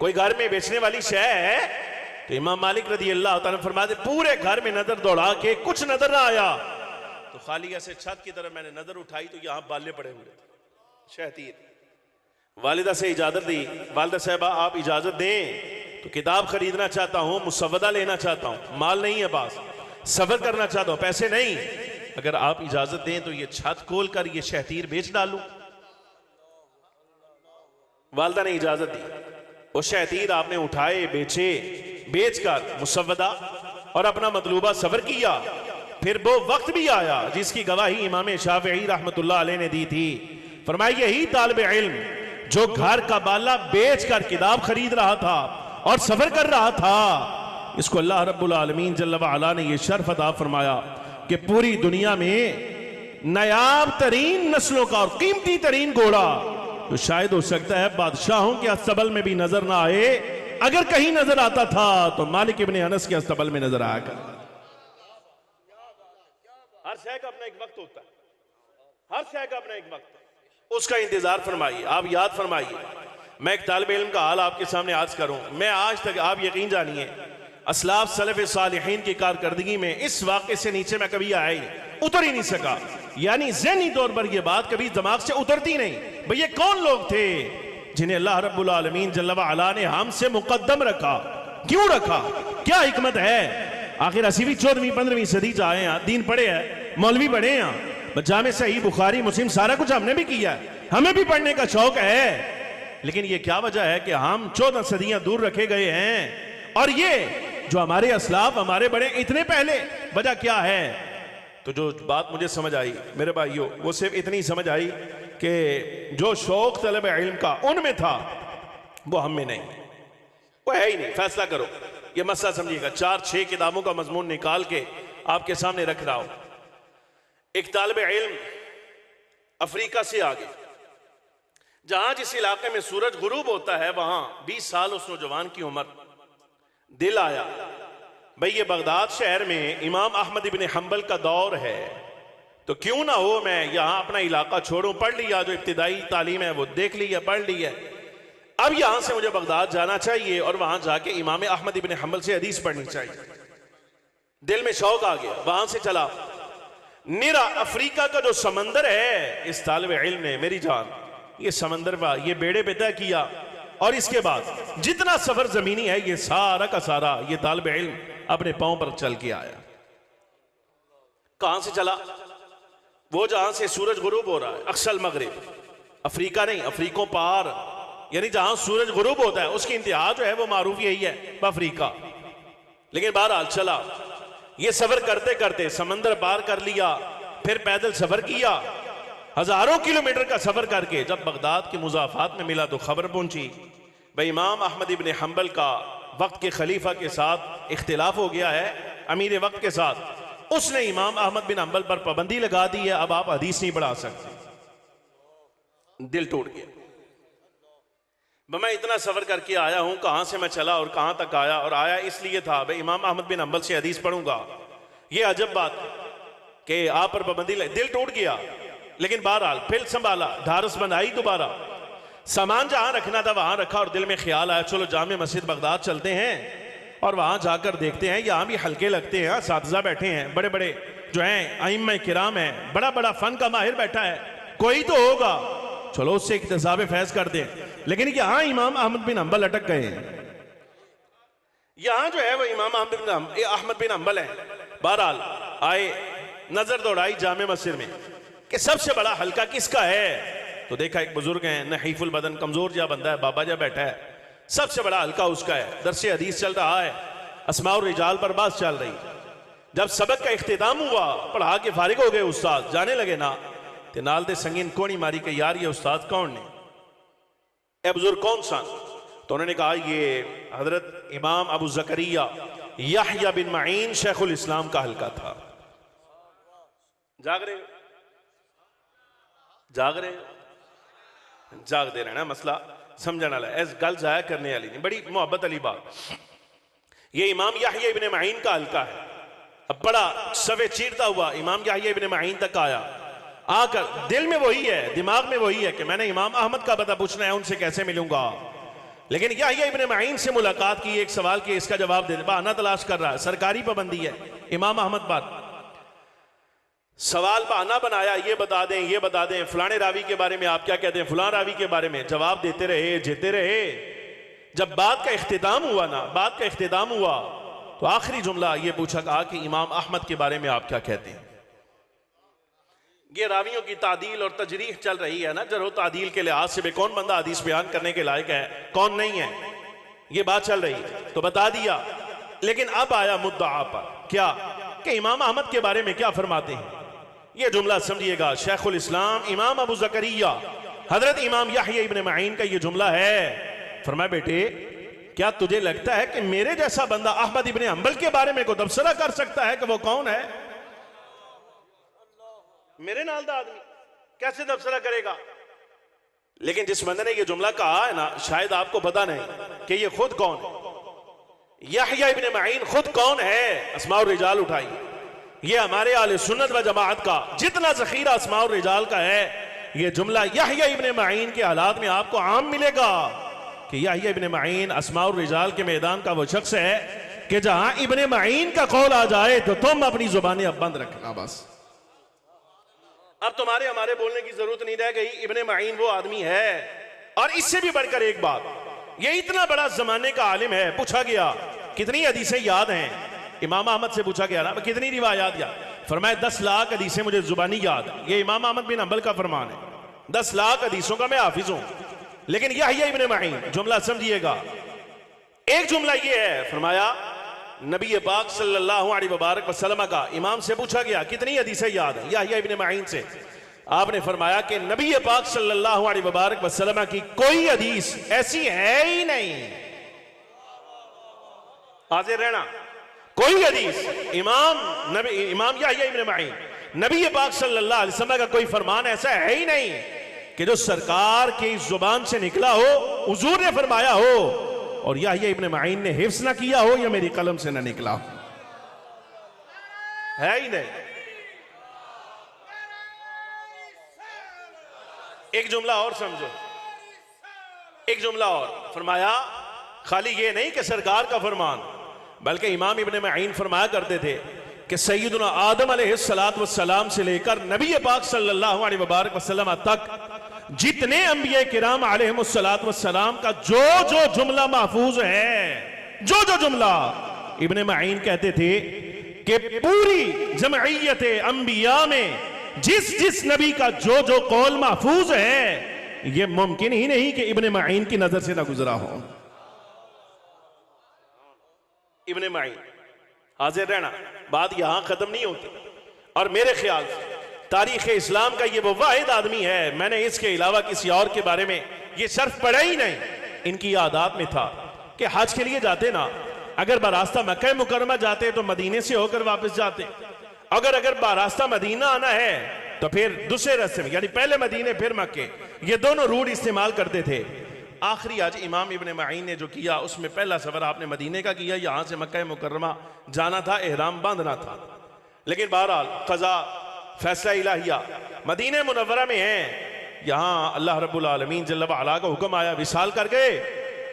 कोई घर में बेचने वाली शय है? तो इमाम मालिक रज़ी अल्लाह तआला फरमाते पूरे घर में नजर दौड़ा के कुछ नजर ना आया, तो खाली ऐसे छत की तरफ मैंने नजर उठाई तो यहां बाले पड़े हुए शहतीर। वालिदा से इजाजत दी, वालिदा साहबा आप इजाजत दें तो किताब खरीदना चाहता हूं, मुसव्वदा लेना चाहता हूं, माल नहीं है पास, सफर करना चाहता हूं, पैसे नहीं, अगर आप इजाजत दें तो ये छत खोल कर ये शहतीर बेच डालूं। वालिदा ने इजाजत दी, वो शहतीर आपने उठाए, बेचे, बेचकर मुसव्वदा और अपना मतलूबा सफर किया। फिर वो वक्त भी आया जिसकी गवाही इमाम शाफिई रहमतुल्लाह अलैह ने दी थी। फरमाया यही तालिब इल्म जो घर का बाला बेचकर किताब खरीद रहा था और सफर कर रहा था, इसको अल्लाह रब्बुल आलमीन जल्ल व अला ने यह शर्फ अता फरमाया कि पूरी दुनिया में नायाब तरीन नस्लों का और कीमती तरीन घोड़ा तो शायद हो सकता है बादशाहों के अस्तबल में भी नजर ना आए, अगर कहीं नजर आता था तो मालिक इब्ने अनस के अस्तबल में नजर आया कर। हर शय का अपना एक वक्त होता है, हर शय का अपना एक वक्त है, उसका इंतजार फरमाइए। आप याद फरमाइए, मैं एक तालिब इल्म का हाल आपके सामने आज करूं। मैं आज तक, आप यकीन जानिए, असलाफ सलफ सालिहीन की कारकर्दगी में इस वाक़े से नीचे मैं कभी आया ही, उतर ही नहीं सका। यानी ज़हनी तौर पर यह बात कभी दिमाग से उतरती नहीं, भाई ये कौन लोग थे जिन्हें अल्लाह रब्बुल आलमीन जल्ल व अला ने हमसे मुकद्दम रखा, क्यों रखा, क्या हिकमत है। आखिर असी भी 14वीं 15वीं सदी च आए हैं, दीन पढ़े हैं, मौलवी पढ़े हैं, जामे सही बुखारी मुस्लिम सारा कुछ हमने भी किया है, हमें भी पढ़ने का शौक है, लेकिन ये क्या वजह है कि हम 14 सदियां दूर रखे गए हैं और ये जो हमारे असलाफ हमारे बड़े इतने पहले, वजह क्या है। तो जो बात मुझे समझ आई मेरे भाइयों, वो सिर्फ इतनी समझ आई कि जो शौक तलब इल्म का उनमें था वो हम में नहीं, वो है ही नहीं। फैसला करो, ये मसला समझिएगा। 4-6 किताबों का मजमून निकाल के आपके सामने रख रहा हूं। एक तालिब इल्म अफ्रीका से आगे, जहां जिस इलाके में सूरज गुरूब होता है, वहां 20 साल उस नौजवान की उम्र, दिल आया भाई ये बगदाद शहर में इमाम अहमद इब्न हंबल का दौर है, तो क्यों ना हो मैं यहाँ अपना इलाका छोड़ूं, पढ़ लिया जो इब्तिदाई तालीम है वो देख ली है, पढ़ ली है, अब यहां से मुझे बगदाद जाना चाहिए और वहां जाके इमाम अहमद इब्न हंबल से हदीस पढ़नी चाहिए। दिल में शौक आ गया, वहां से चला। निरा अफ्रीका का जो समंदर है, इस तालिब इल्म ने मेरी जान ये समंदर ये बेड़े पे तय किया, और इसके बाद जितना सफर जमीनी है ये सारा का सारा ये तालिब इल्म अपने पांव पर चल के आया। कहां से चला? वो जहां से सूरज गुरूब हो रहा है, अक्सल मगरिब, अफ्रीका नहीं, अफ्रीकों पार, यानी जहां सूरज गुरूब होता है उसकी इंतहा जो है वो मारूफ यही है, अफ्रीका। लेकिन बहरहाल चला, ये सफर करते करते समंदर पार कर लिया, फिर पैदल सफर किया, हजारों किलोमीटर का सफर करके जब बगदाद के मुजाफात में मिला तो खबर पहुंची भाई इमाम अहमद इब्न हंबल का वक्त के खलीफा के साथ इख्तिलाफ हो गया है, अमीर वक्त के साथ। उसने इमाम अहमद बिन हंबल पर पाबंदी लगा दी है, अब आप हदीस नहीं पढ़ा सकते। दिल टूट गया, मैं इतना सफर करके आया हूं, कहां से मैं चला और कहां तक आया, और आया इसलिए था भाई इमाम अहमद बिन हंबल से हदीस पढ़ूंगा। ये अजब बात कि आप पर पाबंदी लगी। दिल टूट गया, लेकिन बहरहाल फिर संभाला, ढारस बनाई, दोबारा सामान जहां रखना था वहां रखा, और दिल में ख्याल आया चलो जामे मस्जिद बगदाद चलते हैं और वहां जाकर देखते हैं, यहां भी हल्के लगते हैं, असातिज़ा बैठे हैं, बड़े बड़े जो हैं अइम्मा किराम हैं, बड़ा बड़ा फन का माहिर बैठा है, कोई तो होगा, चलो उससे इक्तिसाब फैज कर दें। लेकिन यहां इमाम अहमद बिन हंबल अटक गए हैं, यहां जो है वो इमाम अहमद बिन हंबल है। बहरहाल आए, नजर दौड़ाई जामे मस्जिद में कि सबसे बड़ा हल्का किसका है, तो देखा एक बुजुर्ग है, नहीफुल बदन, कमजोर जा बंदा है, बाबा जा बैठा है, सबसे बड़ा हल्का उसका है। दरसे हदीस चल रहा है, अस्माउर रिजाल पर बात चल रही। जब सबक का इख्तिताम हुआ, पढ़ा के फारिग हो गए उस्ताद, जाने लगे ना, ते नाल दे संगीन कोनी मारी के यार ये उस्ताद कौन ने, ए बुजुर्ग कौन सा? तो उन्होंने कहा ये हजरत इमाम अबू जकरिया याह्या बिन मईन शेखुल इस्लाम का हल्का था। जाग रहे हो? जाग रहे हो? जागते रहना, मसला समझने वाला है, ऐस गल जाया करने वाली नहीं, बड़ी मोहब्बत वाली बात। ये इमाम याह्या इब्न मईन का हल्का है। अब बड़ा सवे चीरता हुआ इमाम याह्या इब्न मईन तक आया, आकर दिल में वही है, दिमाग में वही है कि मैंने इमाम अहमद का पता पूछना है, उनसे कैसे मिलूंगा। लेकिन याह्या इब्न मईन से मुलाकात की, एक सवाल की, इसका जवाब दे, बहाना तलाश कर रहा है, सरकारी पाबंदी है इमाम अहमद पर। सवाल बहाना बनाया, ये बता दें, ये बता दें, फलाने रावी के बारे में आप क्या कहते हैं, फलां रावी के बारे में, जवाब देते रहे, जेते रहे। जब बात का इख्तिताम हुआ ना, बात का इख्तिताम हुआ, तो आखिरी जुमला ये पूछा, कहा कि इमाम अहमद के बारे में आप क्या कहते हैं। ये रावियों की तादील और तजरीह चल रही है ना, जरो तादील के लिहाज से कौन बंदा हदीस बयान करने के लायक है, कौन नहीं है, ये बात चल रही, तो बता दिया। लेकिन अब आया मुद्दा पर, क्या कि इमाम अहमद के बारे में क्या फरमाते हैं। ये जुमला समझिएगा, शेखुल इस्लाम इमाम अबू जकरिया हजरत इमाम याह्या इब्न मईन का ये जुमला है। फरमाया बेटे क्या तुझे लगता है कि मेरे जैसा बंदा अहमद इब्न हंबल के बारे में को तबसरा कर सकता है कि वो कौन है? मेरे नाल दा आदमी कैसे तबसरा करेगा? लेकिन जिस बंदे ने ये जुमला कहा है ना, शायद आपको पता नहीं कि ये खुद कौन है। याह्या इब्न मईन खुद कौन है? अस्माउर रिजाल उठाई, ये हमारे आले सुन्नत व जमाअत का जितना जखीरा अस्माउर रिजाल का है, ये जुमला याह्या इब्न मईन के हालात में आपको आम मिलेगा कि याह्या इब्न मईन अस्माउर रिजाल के मैदान का वो शख्स है कि जहां इब्न मईन का कौल आ जाए तो तुम अपनी जुबानें अब बंद रखना, बस अब तुम्हारे हमारे बोलने की जरूरत नहीं रह गई। इब्न मईन वो आदमी है। और इससे भी बढ़कर एक बात, ये इतना बड़ा जमाने का आलिम है, पूछा गया कितनी हदीसें याद हैं, इमाम अहमद से पूछा गया ना कितनी रिवायात याद, फरमाया 10 लाख हदीसें मुझे जुबानी याद। ये इमाम अहमद बिन हंबल का फरमान है, 10 लाख हदीसों का मैं हाफिज हूं। लेकिन याह्या इब्न मईन, जुमला समझिएगा, एक जुमला ये है, फरमाया नबी पाक सल्लल्लाहु अलैहि वसल्लम का इमाम से पूछा गया कितनी हदीसें याद है याह्या इब्न मईन से, आपने फरमाया कि नबी पाक सल्लल्लाहु अलैहि वसल्लम की कोई हदीस ऐसी है ही नहीं। हाजिर रहना, कोई हदीस इमाम याह्या इब्न मईन, नबी पाक सल्लल्लाहु अलैहि वसल्लम का कोई फरमान ऐसा है ही नहीं कि जो सरकार की जुबान से निकला हो, हुजूर ने फरमाया हो और याह्या इब्ने माइन ने हिफ्स ना किया हो या मेरी कलम से ना निकला हो, है ही नहीं। एक जुमला और समझो, एक जुमला और फरमाया, खाली ये नहीं कि सरकार का फरमान, बल्कि इमाम इब्ने माइन फरमाया करते थे कि सैयदुना आदम अलैहिस्सलातु वस्सलाम से लेकर नबी पाक सल्लल्लाहु अलैहि वसल्लम तक जितने अंबिया किराम अलैहिमुस्सलातु वस्सलाम का जो जो जुमला महफूज है, जो जो जुमला, इब्ने माइन कहते थे कि पूरी जमईयत अंबिया में जिस जिस नबी का जो जो कौल महफूज है, यह मुमकिन ही नहीं कि इब्ने माइन की नजर से ना गुजरा हो। इब्ने माइन हाजिर रहना, बात यहां खत्म नहीं होती। और मेरे ख्याल से तारीख इस्लाम का ये वो वाहिद आदमी है, मैंने इसके अलावा किसी और के बारे में ये शर्फ पढ़ा ही नहीं। इनकी आदत में था कि हज के लिए जाते ना, अगर बरास्ता मक्का मुकरमा जाते तो मदीने से होकर वापस जाते, अगर बरास्ता मदीना आना है तो फिर दूसरे रास्ते में, यानी पहले मदीने फिर मक्के, ये दोनों रूट इस्तेमाल करते थे। आखिरी आज इमाम इब्ने माइन ने जो किया उसमें पहला सफर आपने मदीने का किया, यहां से मक्का मुकरमा जाना था, एहराम बांधना था। लेकिन बहरहाल कज़ा फैसला इलाहिया मदीने मुनव्वरा में है, यहां अल्लाह रब्बुल आलमीन जल्ल व अला का हुक्म आया, विसाल कर गए।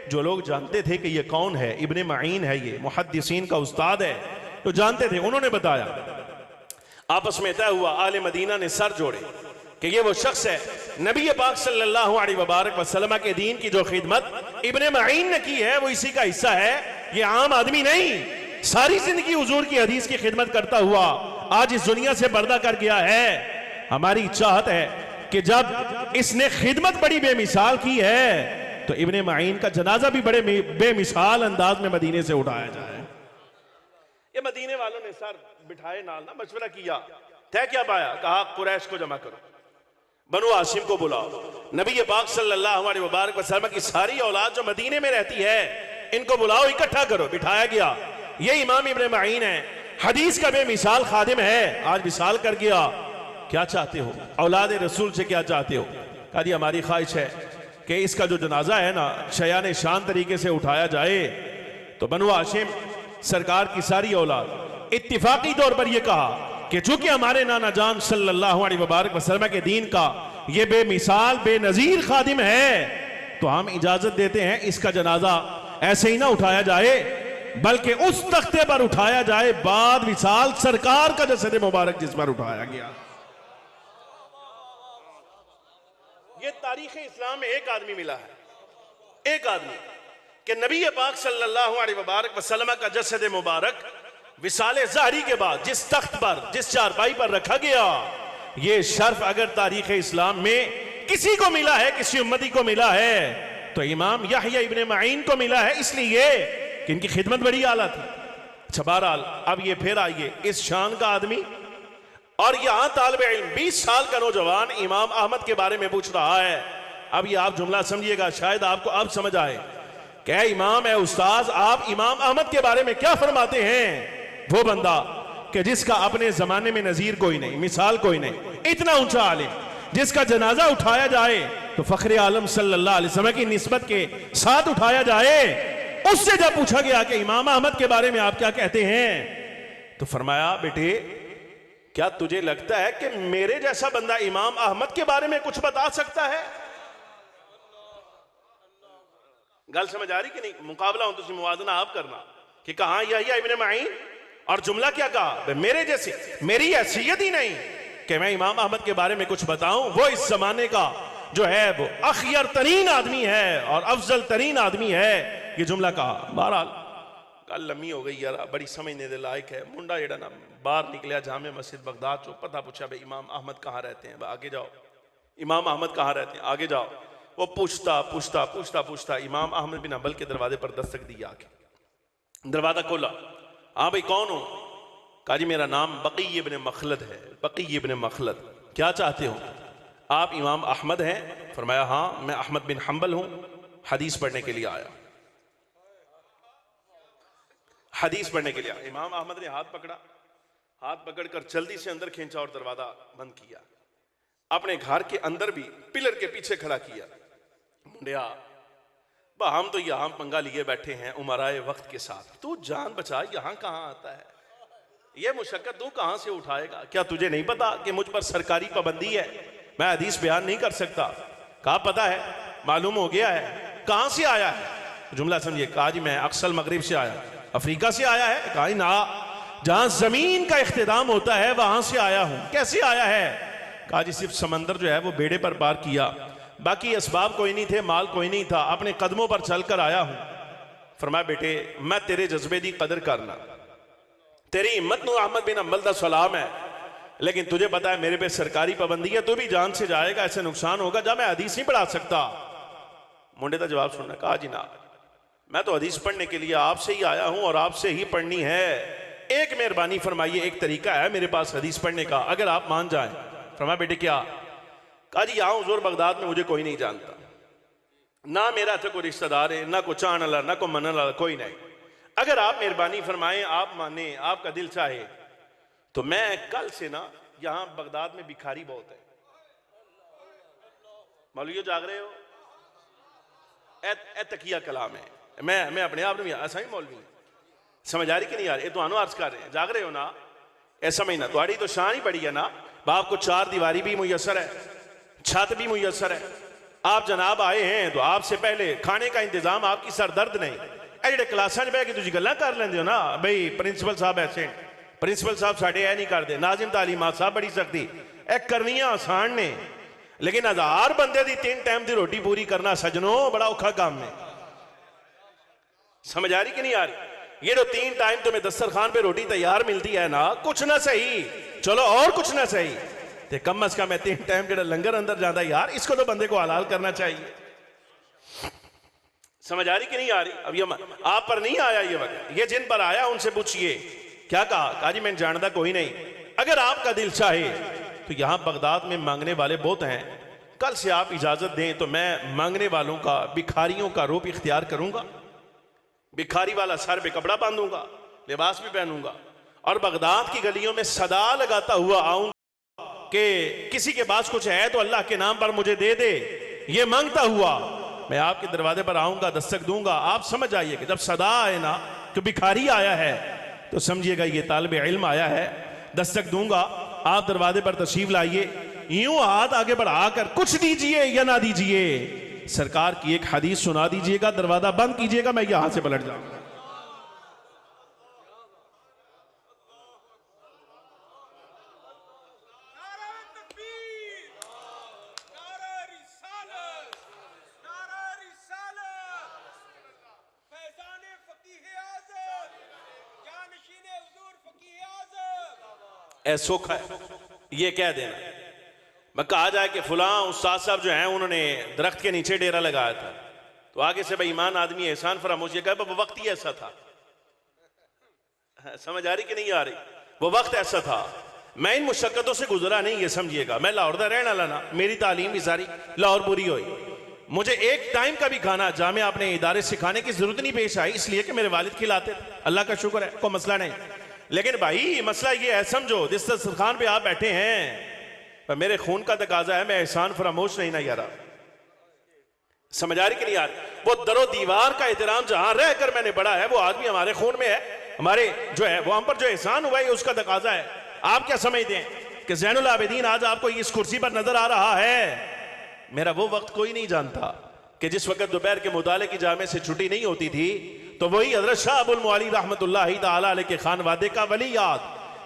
जो लोग जानते थे कि ये कौन है, इब्ने माइन है, ये मुहद्दिसीन का उस्ताद है, तो जानते थे, उन्होंने बताया। आपस में तय हुआ, आले मदीना ने सर जोड़े कि ये वो शख्स है, नबी पाक सल्लल्लाहु अलैहि वसल्लम के दीन की जो खिदमत इब्ने माइन ने की है वो इसी का हिस्सा है। ये आम आदमी नहीं, सारी जिंदगी हुजूर की हदीस की खिदमत करता हुआ आज इस दुनिया से पर्दा कर गया है। हमारी चाहत है कि जब इसने खिदमत बड़ी बेमिसाल की है तो इब्ने माइन का जनाजा भी बड़े बेमिसाल अंदाज में मदीने से उठाया जाए। ये मदीने वालों ने सर बिठाए, नाल ना मशवरा किया, तय क्या पाया, कहा कुरैश को जमा करो, बनु हाशिम को बुलाओ, नबी पाक सल्लल्लाहु अलैहि वसल्लम की सारी औलाद जो मदीने में रहती है इनको बुलाओ, इकट्ठा करो। बिठाया गया। ये इमाम इब्ने माइन है, हदीस का बेमिसाल खादिम है, आज विसाल कर गया। क्या चाहते हो, औलाद रसूल से क्या चाहते हो? कहा जी हमारी ख्वाहिश है कि इसका जो जनाजा है ना शयान शान तरीके से उठाया जाए। तो बनु हाशिम सरकार की सारी औलाद इत्तिफाकी तौर पर यह कहा कि चूंकि हमारे नाना जान सल्लल्लाहु अलैहि वसल्लम के दीन का ये बेमिसाल बेनजीर खादिम है, तो हम इजाजत देते हैं इसका जनाजा ऐसे ही ना उठाया जाए, बल्कि उस तख्ते पर उठाया जाए बाद विसाल सरकार का जसद मुबारक जिस पर उठाया गया। ये तारीख इस्लाम में एक आदमी मिला है, एक आदमी कि नबी पाक सल्लल्लाहु अलैहि वसल्लम का जसद मुबारक विसाले ज़ाहरी के बाद जिस तख्त पर, जिस चारपाई पर रखा गया, ये शर्फ अगर तारीख इस्लाम में किसी को मिला है, किसी उम्मती को मिला है, तो इमाम याह्या इब्ने माइन को मिला है, इसलिए कि इनकी खिदमत बड़ी आला थी। अच्छा बहरहाल अब ये फिर आइए, इस शान का आदमी और यहां तालिब इल्म 20 साल का नौजवान इमाम अहमद के बारे में पूछ रहा है। अब ये आप जुमला समझिएगा, शायद आपको अब समझ आए। क्या इमाम है उस्ताद, आप इमाम अहमद के बारे में क्या फरमाते हैं? वो बंदा कि जिसका अपने जमाने में नजीर कोई नहीं, मिसाल कोई नहीं, इतना ऊंचा आलिम जिसका जनाजा उठाया जाए तो फखरे आलम सल्लल्लाहु अलैहि वसल्लम की निस्बत के साथ उठाया जाए। उससे जब पूछा गया कि इमाम अहमद के बारे में आप क्या कहते हैं, तो फरमाया बेटे क्या तुझे लगता है कि मेरे जैसा बंदा इमाम अहमद के बारे में कुछ बता सकता है? गल समझ आ रही कि नहीं? मुकाबला हो तुम मुवाजना आप करना कि कहां याह्या इब्ने माइन और जुमला क्या कहा, मेरे जैसे, मेरी हैसियत ही नहीं कि मैं इमाम अहमद के बारे में कुछ बताऊं। वो इस जमाने का जो है वो अखियर तरीन आदमी है और अफजल तरीन आदमी है, ये जुमला कहा। बहरहाल गल लम्मी हो गई यार, बड़ी समझने दे लायक है। मुंडा जेड़ा ना बाहर निकलिया जामे मस्जिद बगदाद चो, पता पूछा भाई इमाम अहमद कहाँ रहते हैं, आगे जाओ, इमाम अहमद कहाँ रहते हैं, आगे जाओ। वो पूछता पूछता पूछता पूछता इमाम अहमद बिन हंबल के दरवाजे पर दस्तक दी आके। दरवाजा खोला, हाँ भाई कौन हो? कहा जी मेरा नाम बकी इब्ने मखलद है। बकी इब्ने मखलद, क्या चाहते हो आप? इमाम अहमद हैं? फरमाया हाँ मैं अहमद बिन हंबल हूं, हदीस पढ़ने के लिए आया। हदीस पढ़ने के लिए आया। इमाम अहमद ने हाथ पकड़ा, हाथ पकड़कर जल्दी से अंदर खींचा और दरवाजा बंद किया। अपने घर के अंदर भी पिलर के पीछे खड़ा किया। मुंडिया हम तो यहाँ पंगा लिए बैठे हैं उमराए वक्त के साथ, तू जान बचा यहाँ कहाँ आता है, ये मुशक्कत तू कहाँ से उठाएगा? क्या तुझे नहीं पता कि मुझ पर सरकारी पाबंदी है, मैं हदीस बयान नहीं कर सकता? कहा पता है, मालूम हो गया है। कहाँ से आया है? जुमला समझिए। कहा जी मैं अक्सर मगरिब से आया। अफ्रीका से आया है? कहा ना, जहां जमीन का इख्तिताम होता है वहां से आया हूं। कैसे आया है? कहा जी सिर्फ समंदर जो है वो बेड़े पर पार किया, बाकी असबाब कोई नहीं थे, माल कोई नहीं था, अपने कदमों पर चलकर आया हूं। फरमाया बेटे मैं तेरे जज्बे की कदर करना, तेरी हिम्मत नूं अहमद बिन अंबल दा सलाम है, लेकिन तुझे पता है मेरे पे सरकारी पाबंदी है, तू भी जान से जाएगा, ऐसे नुकसान होगा, जा मैं हदीस नहीं पढ़ा सकता। मुंडे का जवाब सुनना। कहा जी ना, मैं तो हदीस पढ़ने के लिए आपसे ही आया हूं और आपसे ही पढ़नी है। एक मेहरबानी फरमाइए, एक तरीका है मेरे पास हदीस पढ़ने का, अगर आप मान जाएं। फरमाया बेटे क्या? कहा जी यहाँ हुजूर बगदाद में मुझे कोई नहीं जानता, ना मेरा तो कोई रिश्तेदार है, ना कोई चाहने वाला, ना कोई मनने वाला, कोई नहीं। अगर आप मेहरबानी फरमाएं, आप माने, आपका दिल चाहे, तो मैं कल से ना यहाँ बगदाद में भिखारी बहुत है। मौलवी जाग रहे हो? ए तकिया कलाम है, मैं अपने आप में ऐसा ही मौलवी समझ आ रही कि नहीं आ रही? तो अर्ज कर रहे हैं, जाग रहे हो ना? ऐसा महीना तुम्हारी तो शान ही बड़ी है ना, बाप को चार दीवारी भी मुयसर है, छत भी मुयसर है, आप जनाब आए हैं तो आपसे पहले खाने का इंतजाम, आपकी सर दर्द नहीं। जेडे क्लासा बह के तुम गल्लां कर लेंदे हो ना, बई प्रिंसिपल साहब ऐसे, प्रिंसिपल साहब साढ़े ऐ नहीं करते, नाजिम तालीमात साहब बड़ी सख्ती, ए करनियां आसान ने, लेकिन 1000 बंदे की 3 टाइम की रोटी पूरी करना सजनों बड़ा औखा काम है। समझ आ रही कि नहीं आ रही? ये जो 3 टाइम तुम्हें दस्तरखान पे रोटी तैयार मिलती है ना, कुछ ना सही, चलो और कुछ ना सही, ते कम अज कम 3 टाइम जो लंगर अंदर जाता यार, इसको तो बंदे को हलाल करना चाहिए। समझ आ रही कि नहीं आ रही? अब ये आप पर नहीं आया ये वक्त, ये जिन पर आया उनसे पूछिए क्या कहा? कहा जी मैं जानता कोई नहीं, अगर आपका दिल चाहे तो यहां बगदाद में मांगने वाले बहुत हैं, कल से आप इजाजत दें तो मैं मांगने वालों का, भिखारियों का रूप इख्तियार करूंगा, भिखारी वाला सर पे कपड़ा बांधूंगा, लिबास भी पहनूंगा, और बगदाद की गलियों में सदा लगाता हुआ आऊंगा कि किसी के पास कुछ है तो अल्लाह के नाम पर मुझे दे दे। ये मांगता हुआ मैं आपके दरवाजे पर आऊंगा, दस्तक दूंगा। आप समझ आइए कि जब सदा आए ना तो भिखारी आया है तो समझिएगा ये तालिबे इल्म आया है। दस्तक दूंगा, आप दरवाजे पर तशरीफ लाइए, यूं हाथ आगे बढ़ाकर कुछ दीजिए या ना दीजिए, सरकार की एक हदीस सुना दीजिएगा, दरवाजा बंद कीजिएगा, मैं यहां से पलट जाऊंगा। ऐसा है ये कह देना, मैं कहा जाए कि फुला उस्ताद साहब जो हैं उन्होंने दरख्त के नीचे डेरा लगाया था, तो आगे से भाई ईमान आदमी एहसान फरामोश, ये कहा वो वक्त ही ऐसा था। समझ आ रही कि नहीं आ रही? वो वक्त ऐसा था, मैं इन मुशक्कतों से गुजरा नहीं, ये समझिएगा। मैं लाहौर दा रहने वाला ना, मेरी तालीम भी सारी लाहौर पूरी हुई, मुझे एक टाइम का भी खाना जामे अपने इदारे सिखाने की जरूरत नहीं पेश आई, इसलिए कि मेरे वालिद खिलाते थे, अल्लाह का शुक्र है, कोई मसला नहीं। लेकिन भाई मसला ये है, समझो जिस दस्तरखान पे आप बैठे हैं मेरे खून का तकाजा है, मैं एहसान फरामोश नहीं ना यारा। समझ आ रही कि नहीं यार? वो दरो दीवार का एहतराम जहां रहकर मैंने पढ़ा है वो आज भी हमारे खून में है, हमारे जो है वो हम पर जो एहसान हुआ है उसका तकाजा है। आप क्या समझते हैं कि ज़ैनुल आबिदीन आज आपको इस कुर्सी पर नजर आ रहा है? मेरा वो वक्त कोई नहीं जानता कि जिस वक्त दोपहर के मुताले की जामे से छुट्टी नहीं होती थी तो वही हजरत शाह अबुल मुअली रहमतुल्लाहि तआला अलैहि के खानवादे का वली याद,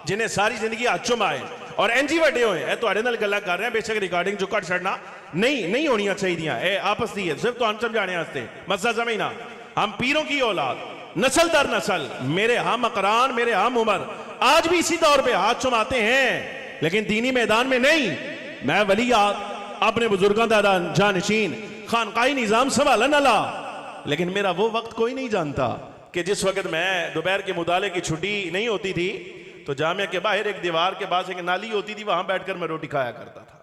जिन्हें सारी जिंदगी अचुम आए और एनजी वड्डे हुए हैं, तो नाल गल्लां कर रहे हैं, बेशक रिकॉर्डिंग जो कट छड़ना नहीं होनियां चाहिए, आपस दी है सिर्फ तो समझाने वास्ते, मसला समझना। हम पीरों की औलाद, नस्ल दर नस्ल, मेरे हम अकरान, मेरे हम उम्र आज भी इसी दौर पे हाथ चुमाते हैं, लेकिन दीनी मैदान में नहीं। मैं वली याद अपने बुजुर्गों का जानशीन खानकाही निजाम संभाला न ला, लेकिन मेरा वो वक्त कोई नहीं जानता कि जिस वक्त मैं दोपहर के मुताले की छुट्टी नहीं होती थी तो जामिया के बाहर एक दीवार के पास एक नाली होती थी, वहां बैठकर मैं रोटी खाया करता था।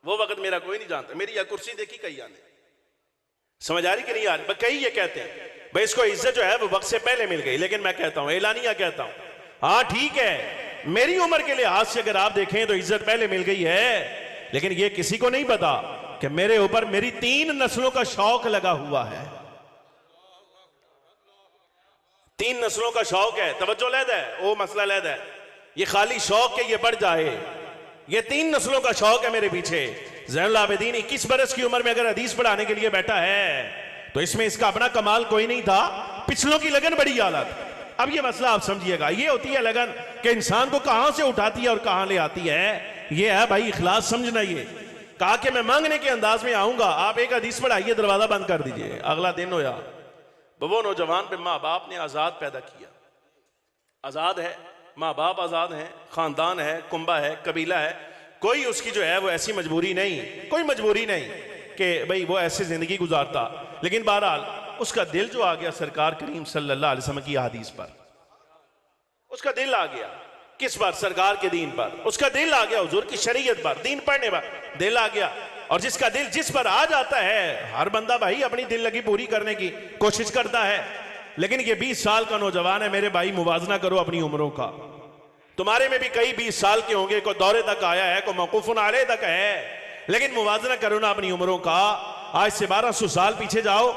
वो वक्त मेरा कोई नहीं जानता। मेरी यह कुर्सी देखी कई आने, समझ आ रही कि नहीं आ रही? कई ये कहते हैं भाई इसको इज्जत जो है वो वक्त से पहले मिल गई, लेकिन मैं कहता हूं, एलानिया कहता हूं, हाँ ठीक है, मेरी उम्र के लिहाज से अगर आप देखें तो इज्जत पहले मिल गई है, लेकिन ये किसी को नहीं पता कि मेरे ऊपर मेरी 3 नस्लों का शौक लगा हुआ है। 3 नस्लों का शौक है, तवज्जो लैदा है, वो मसला लैदा है। ये खाली शौक के ये बढ़ जाए, ये 3 नस्लों का शौक है मेरे पीछे। ज़ैनुल आबिदीन 21 बरस की उम्र में अगर हदीस पढ़ाने के लिए बैठा है तो इसमें इसका अपना कमाल कोई नहीं था, पिछलों की लगन बड़ी आला थी। अब ये मसला आप समझिएगा, ये होती है लगन कि इंसान को कहां से उठाती है और कहां ले आती है। ये है भाई इखलास समझना। ये कहा कि मैं मांगने के अंदाज में आऊंगा, आप एक हदीस पढ़ाइए, दरवाजा बंद कर दीजिए। अगला दिन होया, वो नौजवान पे माँ बाप ने आजाद पैदा किया, आजाद है, माँ बाप आजाद हैं, खानदान है, कुंबा है, कबीला है, कोई उसकी जो है वो ऐसी मजबूरी नहीं, कोई मजबूरी नहीं कि भाई वो ऐसी जिंदगी गुजारता। लेकिन बहरहाल उसका दिल जो आ गया सरकार करीम सल्लल्लाहु अलैहि वसल्लम की हदीस पर, उसका दिल आ गया। किस पर? सरकार के दीन पर। उसका दिल आ गया हुजूर की शरीयत पर, दीन पढ़ने पर दिल आ गया। और जिसका दिल जिस पर आ जाता है, हर बंदा भाई अपनी दिल लगी पूरी करने की कोशिश करता है। लेकिन ये 20 साल का नौजवान है मेरे भाई, मुवाजना करो अपनी उम्रों का। तुम्हारे में भी कई 20 साल के होंगे, कोई दौरे तक आया है, कोई मौकूफुन आले तक है, लेकिन मुवाजना करो ना अपनी उम्रों का। आज से 1200 साल पीछे जाओ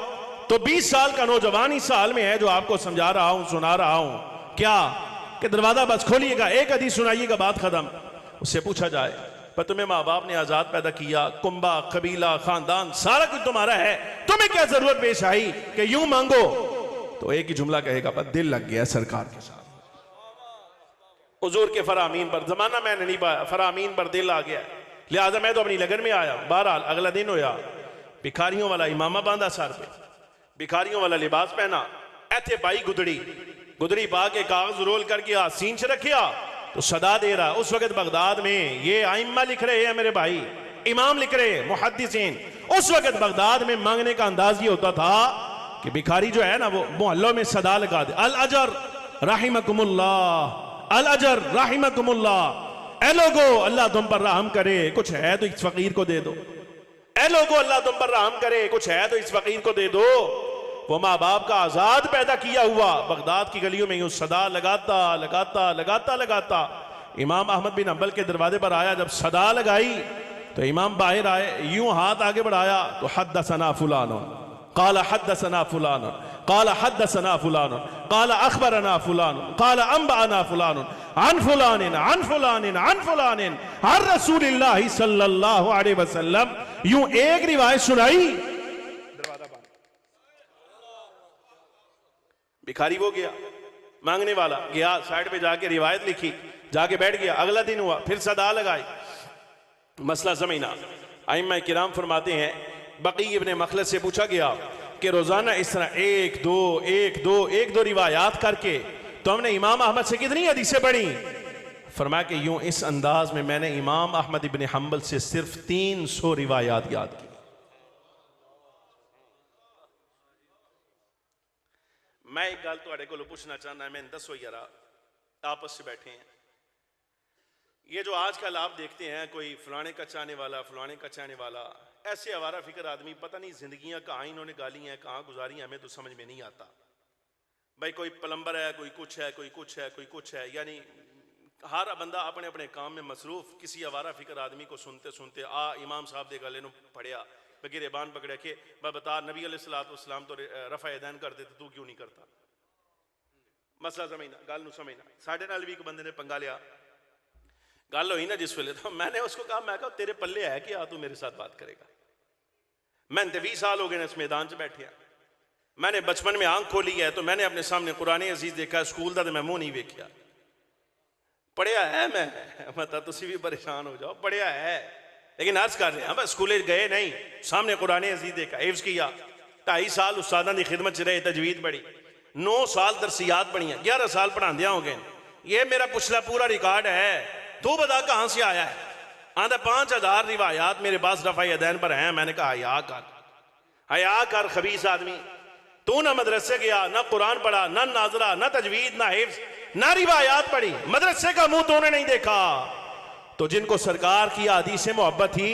तो 20 साल का नौजवान इस साल में है जो आपको समझा रहा हूं, सुना रहा हूं। क्या कि दरवाजा बस खोलिएगा, एक हदीस सुनाइएगा, बात खत्म। उससे पूछा जाए पर तुम्हें माँ बाप ने आजाद पैदा किया, कुंबा, कबीला, खानदान सारा कुछ तुम्हारा है, तुम्हें क्या जरूरत पेश आई कि यूं मांगो? तो एक ही जुमला कहेगा, पर दिल लग गया सरकार के साथ, हुजूर के फरामीन पर। जमाना मैंने नहीं पाया, फरामीन पर दिल आ गया, लिहाजा मैं तो अपनी लगन में आया। बहरहाल अगला दिन होया, भिखारियों वाला इमामा बांधा सर पे, भिखारियों वाला लिबास पहना, ऐथे पाई गुदड़ी, गुदड़ी पा के कागज रोल करके सीन से रखिया तो सदा दे रहा। उस वक्त बगदाद में ये आइम्मा लिख रहे हैं मेरे भाई, इमाम लिख रहे हैं, मुहद्दिसीन। उस वक्त बगदाद में मांगने का अंदाज ये होता था कि भिखारी जो है ना वो मोहल्लों में सदा लगा दे, अल अजर राहिमकुमुल्लाह, अल अजर राहिमकुमुल्लाह। ए लोगो अल्लाह तुम पर रहम करे, कुछ है तो इस फकीर को दे दो। ए लोगो अल्लाह तुम पर रहम करे, कुछ है तो इस फकीर को दे दो। वो माँ बाप का आजाद पैदा किया हुआ बगदाद की गलियों में यूं सदा लगाता लगाता लगाता लगाता इमाम अहमद बिन हंबल के दरवाजे पर आया। जब सदा लगाई तो इमाम बाहर आए, यूं हाथ आगे बढ़ाया तो हद्दसना फुलान काला हद्दसना फुलान काला हद्दसना फुलान काला अखबरना फुलान काला अंबाना फुलान अन फुलानिन अन फुलानिन अन फुलानिन हर रसूलुल्लाह सल्लल्लाहु अलैहि वसल्लम। यूं एक रिवायत सुनाई, भिखारी वो गया, मांगने वाला गया, साइड पे जाके रिवायत लिखी, जाके बैठ गया। अगला दिन हुआ, फिर सदा लगाई, मसला समझना। आइम्मा किराम फरमाते हैं, बकी इब्ने मखलद से पूछा गया कि रोजाना इस तरह एक दो रिवायात करके तो हमने इमाम अहमद से कितनी हदीसें पढ़ी? फरमाया कि यूं इस अंदाज में मैंने इमाम अहमद इब्ने हंबल से सिर्फ 300 रिवायात याद की। मैं एक गल तुहाडे कोलों पूछना चाहना, मैं दसो यारा, आपस से बैठे हैं, ये जो आजकल आप देखते हैं कोई फलाने का चाहने वाला, फलाने का चाहने वाला, ऐसे आवारा फिक्र आदमी, पता नहीं जिंदगियां कहाँ इन्होंने गाली हैं, कहाँ गुजारी हैं, हमें तो समझ में नहीं आता। भाई कोई प्लम्बर है, कोई कुछ है, कोई कुछ है, कोई कुछ है, यानी हर बंदा अपने अपने काम में मसरूफ। किसी आवारा फिक्र आदमी को सुनते सुनते इमाम साहब दे गले पढ़िया, गिरेबान पकड़े के बता नबी अलैहिस्सलाम तो रफा यदैन कर देते, तू क्यों नहीं करता? मसला समझना, गल नूं समझना। साढ़े नाल भी एक बंदे ने पंगा लिया, गल हुई ना जिस वेले, तो मैंने उसको कहा, मैं कहा तेरे पल्ले है कि तू मेरे साथ बात करेगा? मैंने तो 20 साल हो गए इस मैदान च बैठे, मैंने बचपन में आंख खोली है तो मैंने अपने सामने कुरान अजीज देखा, स्कूल का तो मैं मुंह नहीं वेख्या। पढ़िया है मैं, मतलब तुसी भी परेशान हो जाओ, पढ़िया है, लेकिन अर्ज कर रहे हैं बस स्कूले गए नहीं, सामने कुरान अजीज देखा, हिफ्ज किया, 2.5 साल उस्तादां दी खिदमत च रहे, तजवीद पढ़ी, 9 साल दरसियात पढ़ियां, 11 साल पढ़ांदियां हो गए। ये मेरा पिछला पूरा रिकॉर्ड है, तू बता कहां से आया है? आंदा 5000 रिवायात मेरे पास रफा यदैन पर हैं। मैंने कहा हया कर खबीस आदमी, तू ना मदरसे गया, ना कुरान पढ़ा, ना नाजरा, ना तजवीद, ना हिफ्ज, ना रिवायात पढ़ी, मदरसे का मुंह तूने नहीं देखा। तो जिनको सरकार की हदीस से मोहब्बत थी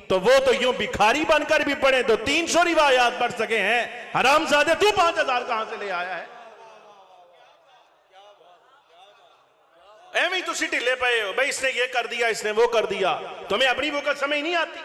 तो वो तो यूं भिखारी बनकर भी पढ़े तो 300 रिवायात पढ़ सके हैं। हरामजादे तू 5000 कहां से ले आया है? एवं ही तुसी ढिले पे हो, भाई इसने ये कर दिया, इसने वो कर दिया, तुम्हें अपनी वक़्त समझ नहीं आती।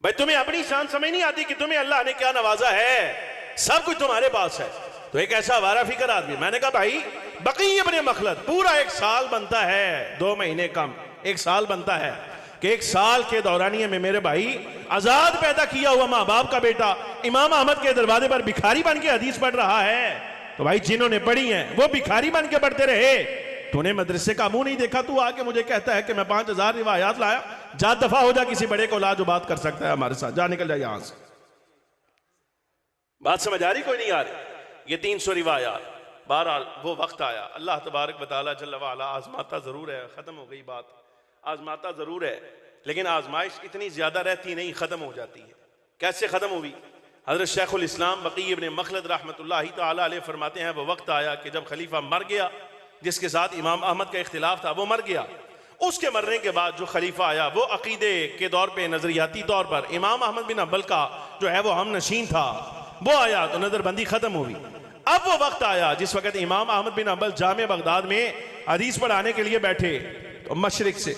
भाई तुम्हें अपनी शान समझ नहीं आती कि तुम्हें अल्लाह ने क्या नवाजा है, सब कुछ तुम्हारे पास है। तो एक ऐसा वारा फिक्र आदमी, मैंने कहा भाई बकी इब्ने मखलद पूरा 1 साल बनता है, 2 महीने कम 1 साल बनता है कि 1 साल के दौरानिये में मेरे भाई आजाद पैदा किया हुआ माँ बाप का बेटा इमाम अहमद के दरवाजे पर भिखारी बन के हदीस पढ़ रहा है। तो भाई जिन्होंने पढ़ी है वो भिखारी बन के पढ़ते रहे, तूने मदरसे का मुंह नहीं देखा, तू आके मुझे कहता है कि मैं 5000 रिवायात लाया। जा दफा हो जा, किसी बड़े को ला जो बात कर सकता है हमारे साथ, जा निकल जा यहां से। बात समझ आ रही कोई नहीं आ रही? ये 300 रिवायात। बहरहाल वो वक्त आया, अल्लाह तबारक व तआला जल्ल व अला आजमाता जरूर है, खत्म हो गई बात, आजमाता जरूर है, लेकिन आजमाइश इतनी ज्यादा रहती नहीं, खत्म हो जाती है। कैसे खत्म हुई? हजरत शेखुल इस्लाम बकी इब्ने मखलद रहमतुल्लाहि तआला अलैह फरमाते हैं, वो वक्त आया कि जब खलीफा मर गया, जिसके साथ इमाम अहमद का इख्तिलाफ था, वो मर गया। उसके मरने के बाद जो खलीफा आया वो अकीदे के दौर पे, नजरियाती तौर पर इमाम अहमद बिन हंबल का जो है वो हम नशीन था, वो आया तो नजरबंदी खत्म हुई। अब वो वक्त आया जिस वक्त इमाम अहमद बिन हंबल जामे बगदाद में हदीस पढ़ाने के लिए बैठे, तो मशरिक से,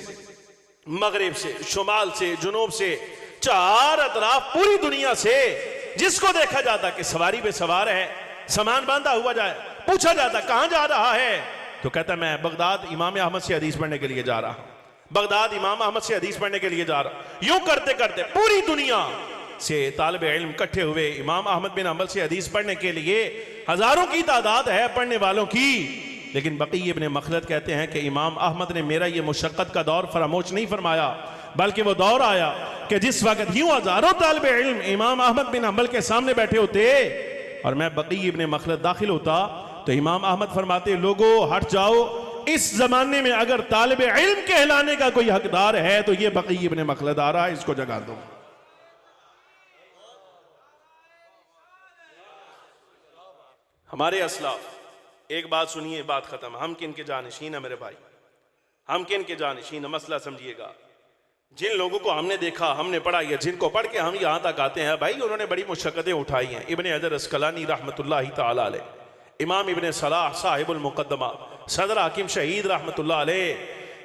मगरिब से, शुमाल से, जुनूब से, 4 अतराफ पूरी दुनिया से जिसको देखा जाता कि सवारी पे सवार है, सामान बांधा हुआ जाए, पूछा जाता कहां जा रहा है, तो कहता मैं बगदाद इमाम अहमद से हदीस पढ़ने के लिए जा रहा हूं, बगदाद इमाम अहमद से हदीस पढ़ने के लिए जा रहा। यूं करते करते पूरी दुनिया से तालिब इल्म इकट्ठे हुए इमाम अहमद बिन हंबल से हदीस पढ़ने के लिए, हजारों की तादाद है पढ़ने वालों की। लेकिन बकी इब्ने मखलद कहते हैं कि इमाम अहमद ने मेरा ये मुशक्कत का दौर फरामोश नहीं फरमाया, बल्कि वो दौर आया कि जिस वक्त यूं हजारों तालिब इल्म इमाम अहमद बिन हंबल के सामने बैठे होते और मैं बकी इब्ने मखलद दाखिल होता, तो इमाम अहमद फरमाते लोगों हट जाओ, इस जमाने में अगर तालिब इल्म कहलाने का कोई हकदार है तो ये बकी इब्ने मखलद आ रहा है, इसको जगा दो। हमारे असलाफ, एक बात सुनिए, बात खत्म। हम किन के जानशीन है मेरे भाई, हम किन के जानशीन है, मसला समझिएगा। जिन लोगों को हमने देखा, हमने पढ़ा, या जिनको पढ़ के हम यहां तक आते हैं भाई, उन्होंने बड़ी मुशक्कतें उठाई हैं। इब्ने हजर अस्कलानी रहमतुल्लाहि तआला अलैह, इमाम इब्ने सलाह साहिबुल मुकद्दमा, सदर हाकिम शहीद रहमतुल्लाह अलैह,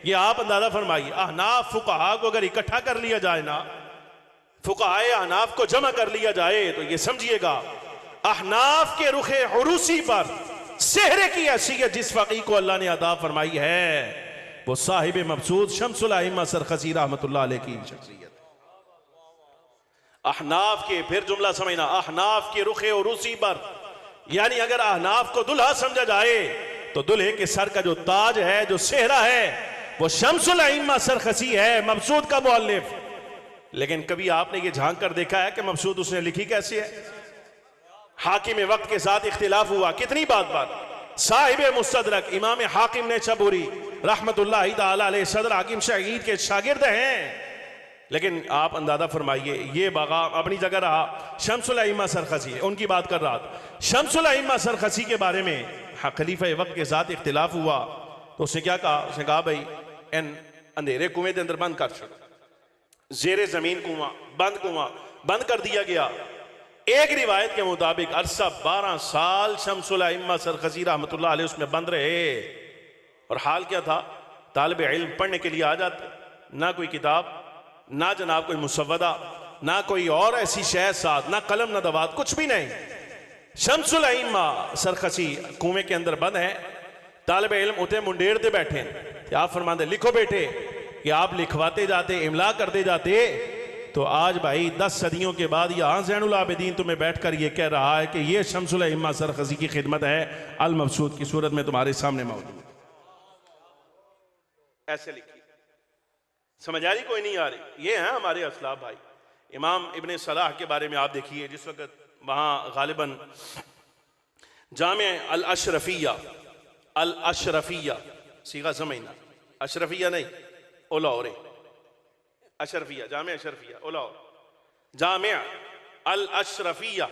ये आप अंदाजा फरमाइए, अहनाफ फुकहा को अगर इकट्ठा कर लिया जाए ना, फुकहाए अहनाफ को जमा कर लिया जाए, तो ये समझिएगा अहनाफ के रुखे उरूसी पर सेहरे की हैसियत जिस फकीह को अल्लाह ने अता फरमाई है, वो साहिब मबसूद शम्सुल अइम्मा सरखसी रहमतुल्लाह अलैह की शख्सियत। अहनाफ के, फिर जुमला समझना, अहनाफ के रुखे उरूसी पर, यानी अगर अहनाफ को दुल्हा समझा जाए तो दुल्हे के सर का जो ताज है, जो सेहरा है, वो शम्सुल अइम्मा सरखसी है, मबसूद का मुअल्लिफ। लेकिन कभी आपने ये झांक कर देखा है कि मबसूद उसने लिखी कैसे है? हाकिम वक्त के साथ इख्तिलाफ हुआ, कितनी बात साहिब मुस्तदरक इमाम हाकिम ने सबूरी रहमतुल्लाहि तआला अलैह सदर हाकिम शहीद के शागिर्द हैं। लेकिन आप अंदाजा फरमाइए, ये बागा अपनी जगह रहा, शम्सुल अइम्मा सरखसी है, उनकी बात कर रहा था। शम्सुल अइम्मा सरखसी के बारे में खलीफा वक्त के साथ इख्तिलाफ हुआ, तो उसने क्या कहा? उसने कहा भाई इन अंधेरे कुएं के अंदर बंद कर छोड़ो, जेरे जमीन कुआं बंद कर दिया गया। एक रिवायत के मुताबिक अरसा 12 साल शम्सुल अइम्मा सरखसी रहमतुल्लाह अलैह उसमें बंद रहे। और हाल क्या था? तालिब इल्म पढ़ने के लिए आ जाते, ना कोई किताब, ना जनाब कोई मुसव्वदा, ना कोई और ऐसी शय साथ, ना कलम ना दवात, कुछ भी नहीं। शम्सुल अइम्मा सरखसी कुएं के अंदर बंद है, तालिब इल्म उठे मुंडेरते बैठे हैं। आप फरमाते लिखो बेटे, कि आप लिखवाते जाते, इमला करते जाते, तो आज भाई 10 सदियों के बाद यहाँ ज़ैनुल आबिदीन तुम्हें बैठकर ये कह रहा है कि ये शम्सुल अइम्मा सरखसी की खिदमत है, अल मबसूद की सूरत में तुम्हारे सामने मौजूद। ऐसे लिखी, समझ आ रही कोई नहीं आ रही? ये हैं हमारे असलाफ भाई। इमाम इब्ने सलाह के बारे में आप देखिए, जिस वक्त वहाँ गालिबन जामे अल अशरफिया सीगा समझना, अशरफिया नहीं ओलाओ रे, अशरफिया, जामे अशरफिया ओलाओ, जामे अल अशरफिया।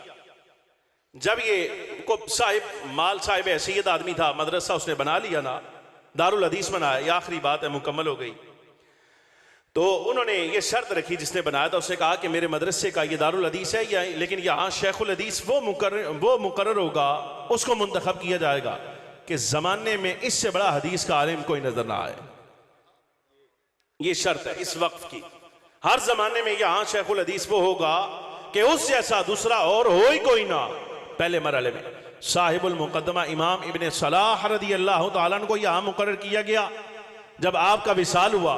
जब ये को साहिब माल साहिब हैसियत आदमी था, मदरसा उसने बना लिया ना, दारुल हदीस बनाया, ये आखिरी बात है, मुकम्मल हो गई। तो उन्होंने ये शर्त रखी जिसने बनाया था, उसने कहा कि मेरे मदरसे का ये दारुल हदीस है, या लेकिन यहाँ शेखुल हदीस वो मुकर्रर होगा, उसको मुंतखब किया जाएगा कि जमाने में इससे बड़ा हदीस का आलिम कोई नजर ना आए। ये शर्त है इस वक्त की। हर जमाने में यहां शेखुल हदीस वो होगा कि उस जैसा दूसरा और हो ही कोई ना। पहले मरहले में साहिबुल मुकद्दमा इमाम इब्ने सलाह रदी अल्लाह तआला अन्हु को यहां मुकर्रर किया गया। जब आपका विसाल हुआ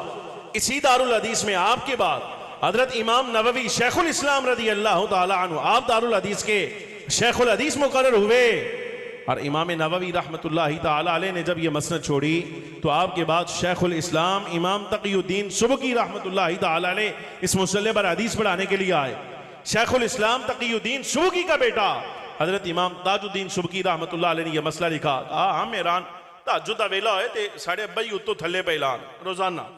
इसी दारुल हदीस में आपके बाद हजरत इमाम नववी शेखुल इस्लाम रदी अल्लाह तआला अन्हु आप दारुल हदीस के शेखुल हदीस मुकर्रर हुए। और इमाम नववी रहमतुल्लाहि तआला अलैह ने जब ये मसनद छोड़ी तो आपके बाद शेखुल इस्लाम इमाम तक़ियुद्दीन सुबकी रहमतुल्लाहि तआला अलैह इस मुसल्ले पर हदीस पढ़ाने के लिए आए। शेखुल इस्लाम तक़ियुद्दीन सुबकी का बेटा हजरत इमाम ताजुद्दीन सुबकी रहमतुल्लाहि अलैह ने यह मसला लिखा। हम हैरान तहज्जुद दा वेला होए ते साढ़े अब्बा ही उत्तों थल्ले पे ऐलान रोजाना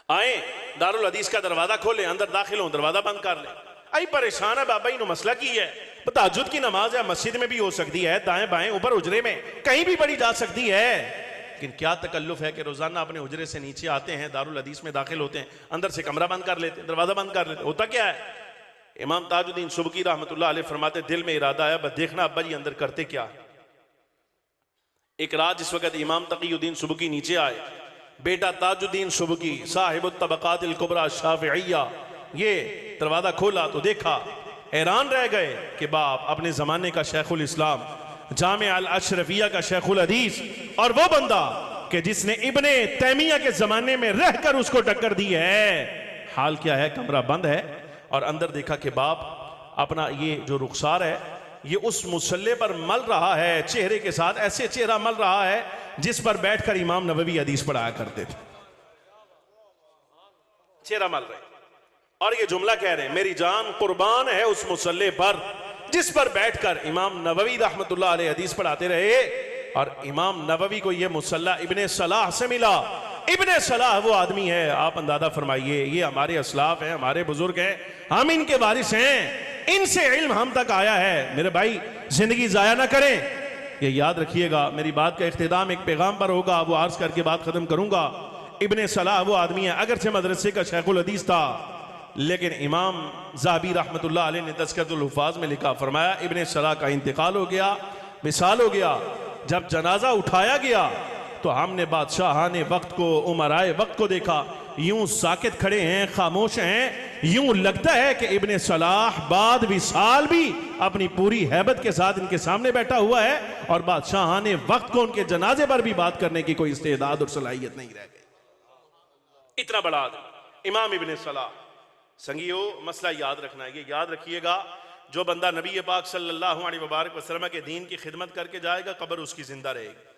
आए दारुल हदीस का दरवाजा खोले, अंदर दाखिल हो, दरवाजा बंद कर ले। आई परेशान है बाबा इन्हों मसला की है। तहज्जुद की नमाज है, मस्जिद में भी हो सकती है, दाएं बाएं ऊपर उजरे में कहीं भी पढ़ी जा सकती है, लेकिन क्या तकल्लुफ है कि रोजाना अपने उजरे से नीचे आते हैं, दारुल हदीस में दाखिल होते हैं, अंदर से कमरा बंद कर लेते हैं, दरवाजा बंद कर लेते हैं। होता क्या है? इमाम ताजुद्दीन सुबकी रहमतुल्लाह अलैह फरमाते दिल में इरादा है बस देखना अब्बा जी अंदर करते क्या। एक रात जिस वक्त इमाम तक़ियुद्दीन सुबकी नीचे आए, बेटा ताजुद्दीन सुबकी साहिबुत तबक़ातिल कुबरा शाफ़िइया ये दरवाजा खोला तो देखा, हैरान रह गए कि बाप अपने जमाने का शेखुल इस्लाम जामिया अल अशरफिया का शेखुल हदीस और वो बंदा कि जिसने इब्ने तैमिया के जमाने में रहकर उसको टक्कर दी है। हाल क्या है? कमरा बंद है और अंदर देखा कि बाप अपना ये जो रुखसार है ये उस मुसल्ले पर मल रहा है, चेहरे के साथ ऐसे चेहरा मल रहा है जिस पर बैठकर इमाम नववी हदीस पढ़ाया करते थे। चेहरा मल रहे और ये जुमला कह रहे हैं मेरी जान कुर्बान है उस मुसल्ले पर जिस पर बैठकर इमाम नववी रहमतुल्लाह अलैह हदीस पढ़ाते रहे। और इमाम नववी को यह मुसल्ला इब्ने सलाह से मिला। इब्ने सलाह वो आदमी है, आप अंदाजा फरमाइए, ये हमारे असलाफ हैं, हमारे बुजुर्ग हैं, हम इनके वारिस हैं, इनसे इल्म हम तक आया है। मेरे भाई जिंदगी जाया ना करें, ये याद रखिएगा। मेरी बात का इख्तिताम एक पैगाम पर होगा, वो अर्ज करके बात खत्म करूंगा। इब्ने सलाह वो आदमी है, अगरचे मदरसे का शेखुल हदीस था, लेकिन इमाम ज़ाहबी रहमतुल्लाह अलैह ने तज़किरतुल हुफ़ाज़ में लिखा, फरमाया इब्ने सलाह का इंतकाल हो गया, विसाल हो गया। जब जनाजा उठाया गया तो हमने बादशाहाने वक्त को, उमराए वक्त को देखा, यूं साकित खड़े हैं, खामोश हैं, यूं लगता है कि इब्ने सलाह बाद विसाल भी अपनी पूरी हैबत के साथ इनके सामने बैठा हुआ है और बादशाहाने वक्त को उनके जनाजे पर भी बात करने की कोई इस्तेदाद और सलाहियत नहीं रह गई। इतना बड़ा आदमी इमाम इब्ने सलाह। संगियो मसला याद रखना है, ये याद रखिएगा, जो बंदा नबी पाक सल्लल्लाहु अलैहि वसल्लम के दीन की खिदमत करके जाएगा कब्र उसकी जिंदा रहेगी।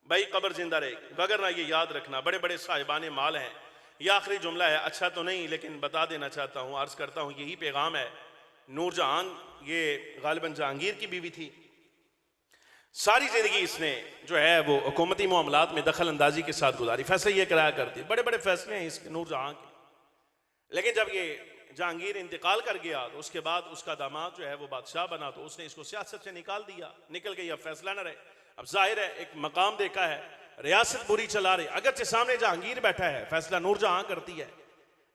भाई कब्र जिंदा रहेगी, वगरना ये याद रखना बड़े बड़े साहिबाने माल हैं। यह आखिरी जुमला है, अच्छा तो नहीं लेकिन बता देना चाहता हूँ, अर्ज करता हूँ, यही पैगाम है। नूरजहान ये गालिबन जहांगीर की बीवी थी, सारी जिंदगी इसने जो है वो हुकूमती मामलात में दखल अंदाजी के साथ गुजारी, फैसले ये कराया करती, बड़े बड़े फैसले हैं इस नूरजहां के। लेकिन जब ये जहांगीर इंतकाल कर गया तो उसके बाद उसका दामाद जो है वो बादशाह बना, तो उसने इसको सियासत से निकाल दिया, निकल गई, अब फैसला न रहे। अब जाहिर है एक मकाम देखा है, रियासत बुरी चला रही, अगरचे सामने जहांगीर बैठा है, फैसला नूरजहां करती है।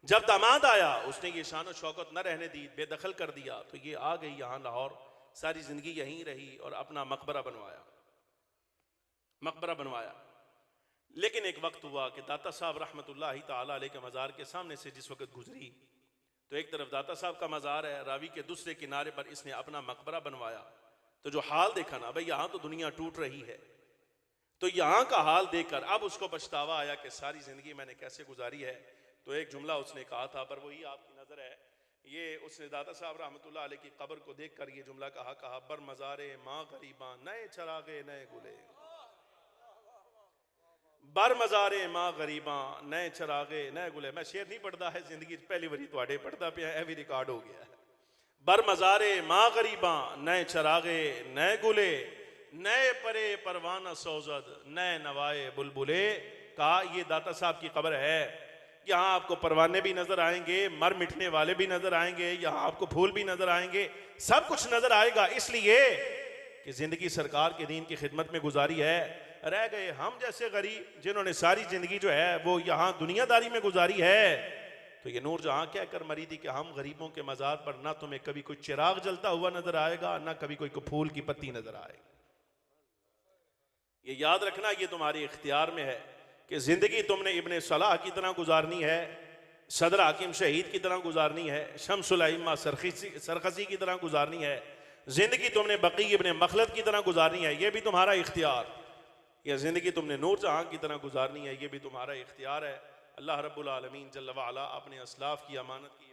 जब दामाद आया उसने ये शान और शौकत न रहने दी, बेदखल कर दिया, तो ये आ गई यहाँ लाहौर, सारी जिंदगी यहीं रही और अपना मकबरा बनवाया। लेकिन एक वक्त हुआ कि दाता साहब रहमतुल्लाहि ताला अलैह के मज़ार के सामने से जिस वक्त गुजरी तो एक तरफ दाता साहब का मज़ार है, रावी के दूसरे किनारे पर इसने अपना मकबरा बनवाया। तो जो हाल देखा ना भाई, यहाँ तो दुनिया टूट रही है, तो यहाँ का हाल देखकर अब उसको पछतावा आया कि सारी जिंदगी मैंने कैसे गुजारी है। तो एक जुमला उसने कहा था, पर वही आपकी नजर है, ये उसने दाता साहब रहमतुल्लाह अलैह की कब्र को देखकर ये जुमला कहा, बर मज़ारे माँ गरीबा नए चरागे नए गुले, बर मज़ारे माँ गरीबा नए चरागे नए गुले। मैं शेर नहीं पढ़ता है, जिंदगी पहली बारी तुहाडे पढ़ता पिया, यह भी रिकॉर्ड हो गया है। बर मज़ारे माँ गरीबा नए चरागे नए गुले, नए परे परवाना सौजद नए नवाए बुलबुले। कहा ये दाता साहब की कब्र है, यहाँ आपको परवाने भी नजर आएंगे, मर मिटने वाले भी नजर आएंगे, यहाँ आपको फूल भी नजर आएंगे, सब कुछ नजर आएगा, इसलिए कि जिंदगी सरकार के दीन की खिदमत में गुजारी है। रह गए हम जैसे गरीब जिन्होंने सारी जिंदगी जो है वो यहाँ दुनियादारी में गुजारी है। तो ये नूरजहां क्या कर मरी थी कि हम गरीबों के मज़ार पर ना तुम्हें कभी कोई चिराग जलता हुआ नजर आएगा, ना कभी कोई फूल की पत्ती नजर आएगी। ये याद रखना, ये तुम्हारे इख्तियार में है कि जिंदगी तुमने इब्ने सलाह की तरह गुजारनी है सदर हाकिम शहीद की तरह गुजारनी है, शम्सुल अइम्मा सरखसी की तरह गुजारनी है, जिंदगी तुमने बकी इब्ने मखलद की तरह गुजारनी है, ये भी तुम्हारा इख्तियार, या जिंदगी तुमने नूर जहां की तरह गुजारनी है, ये भी तुम्हारा इख्तियार है। अल्लाह रब्बुल आलमीन जल्ल व अला अपने असलाफ की अमानत की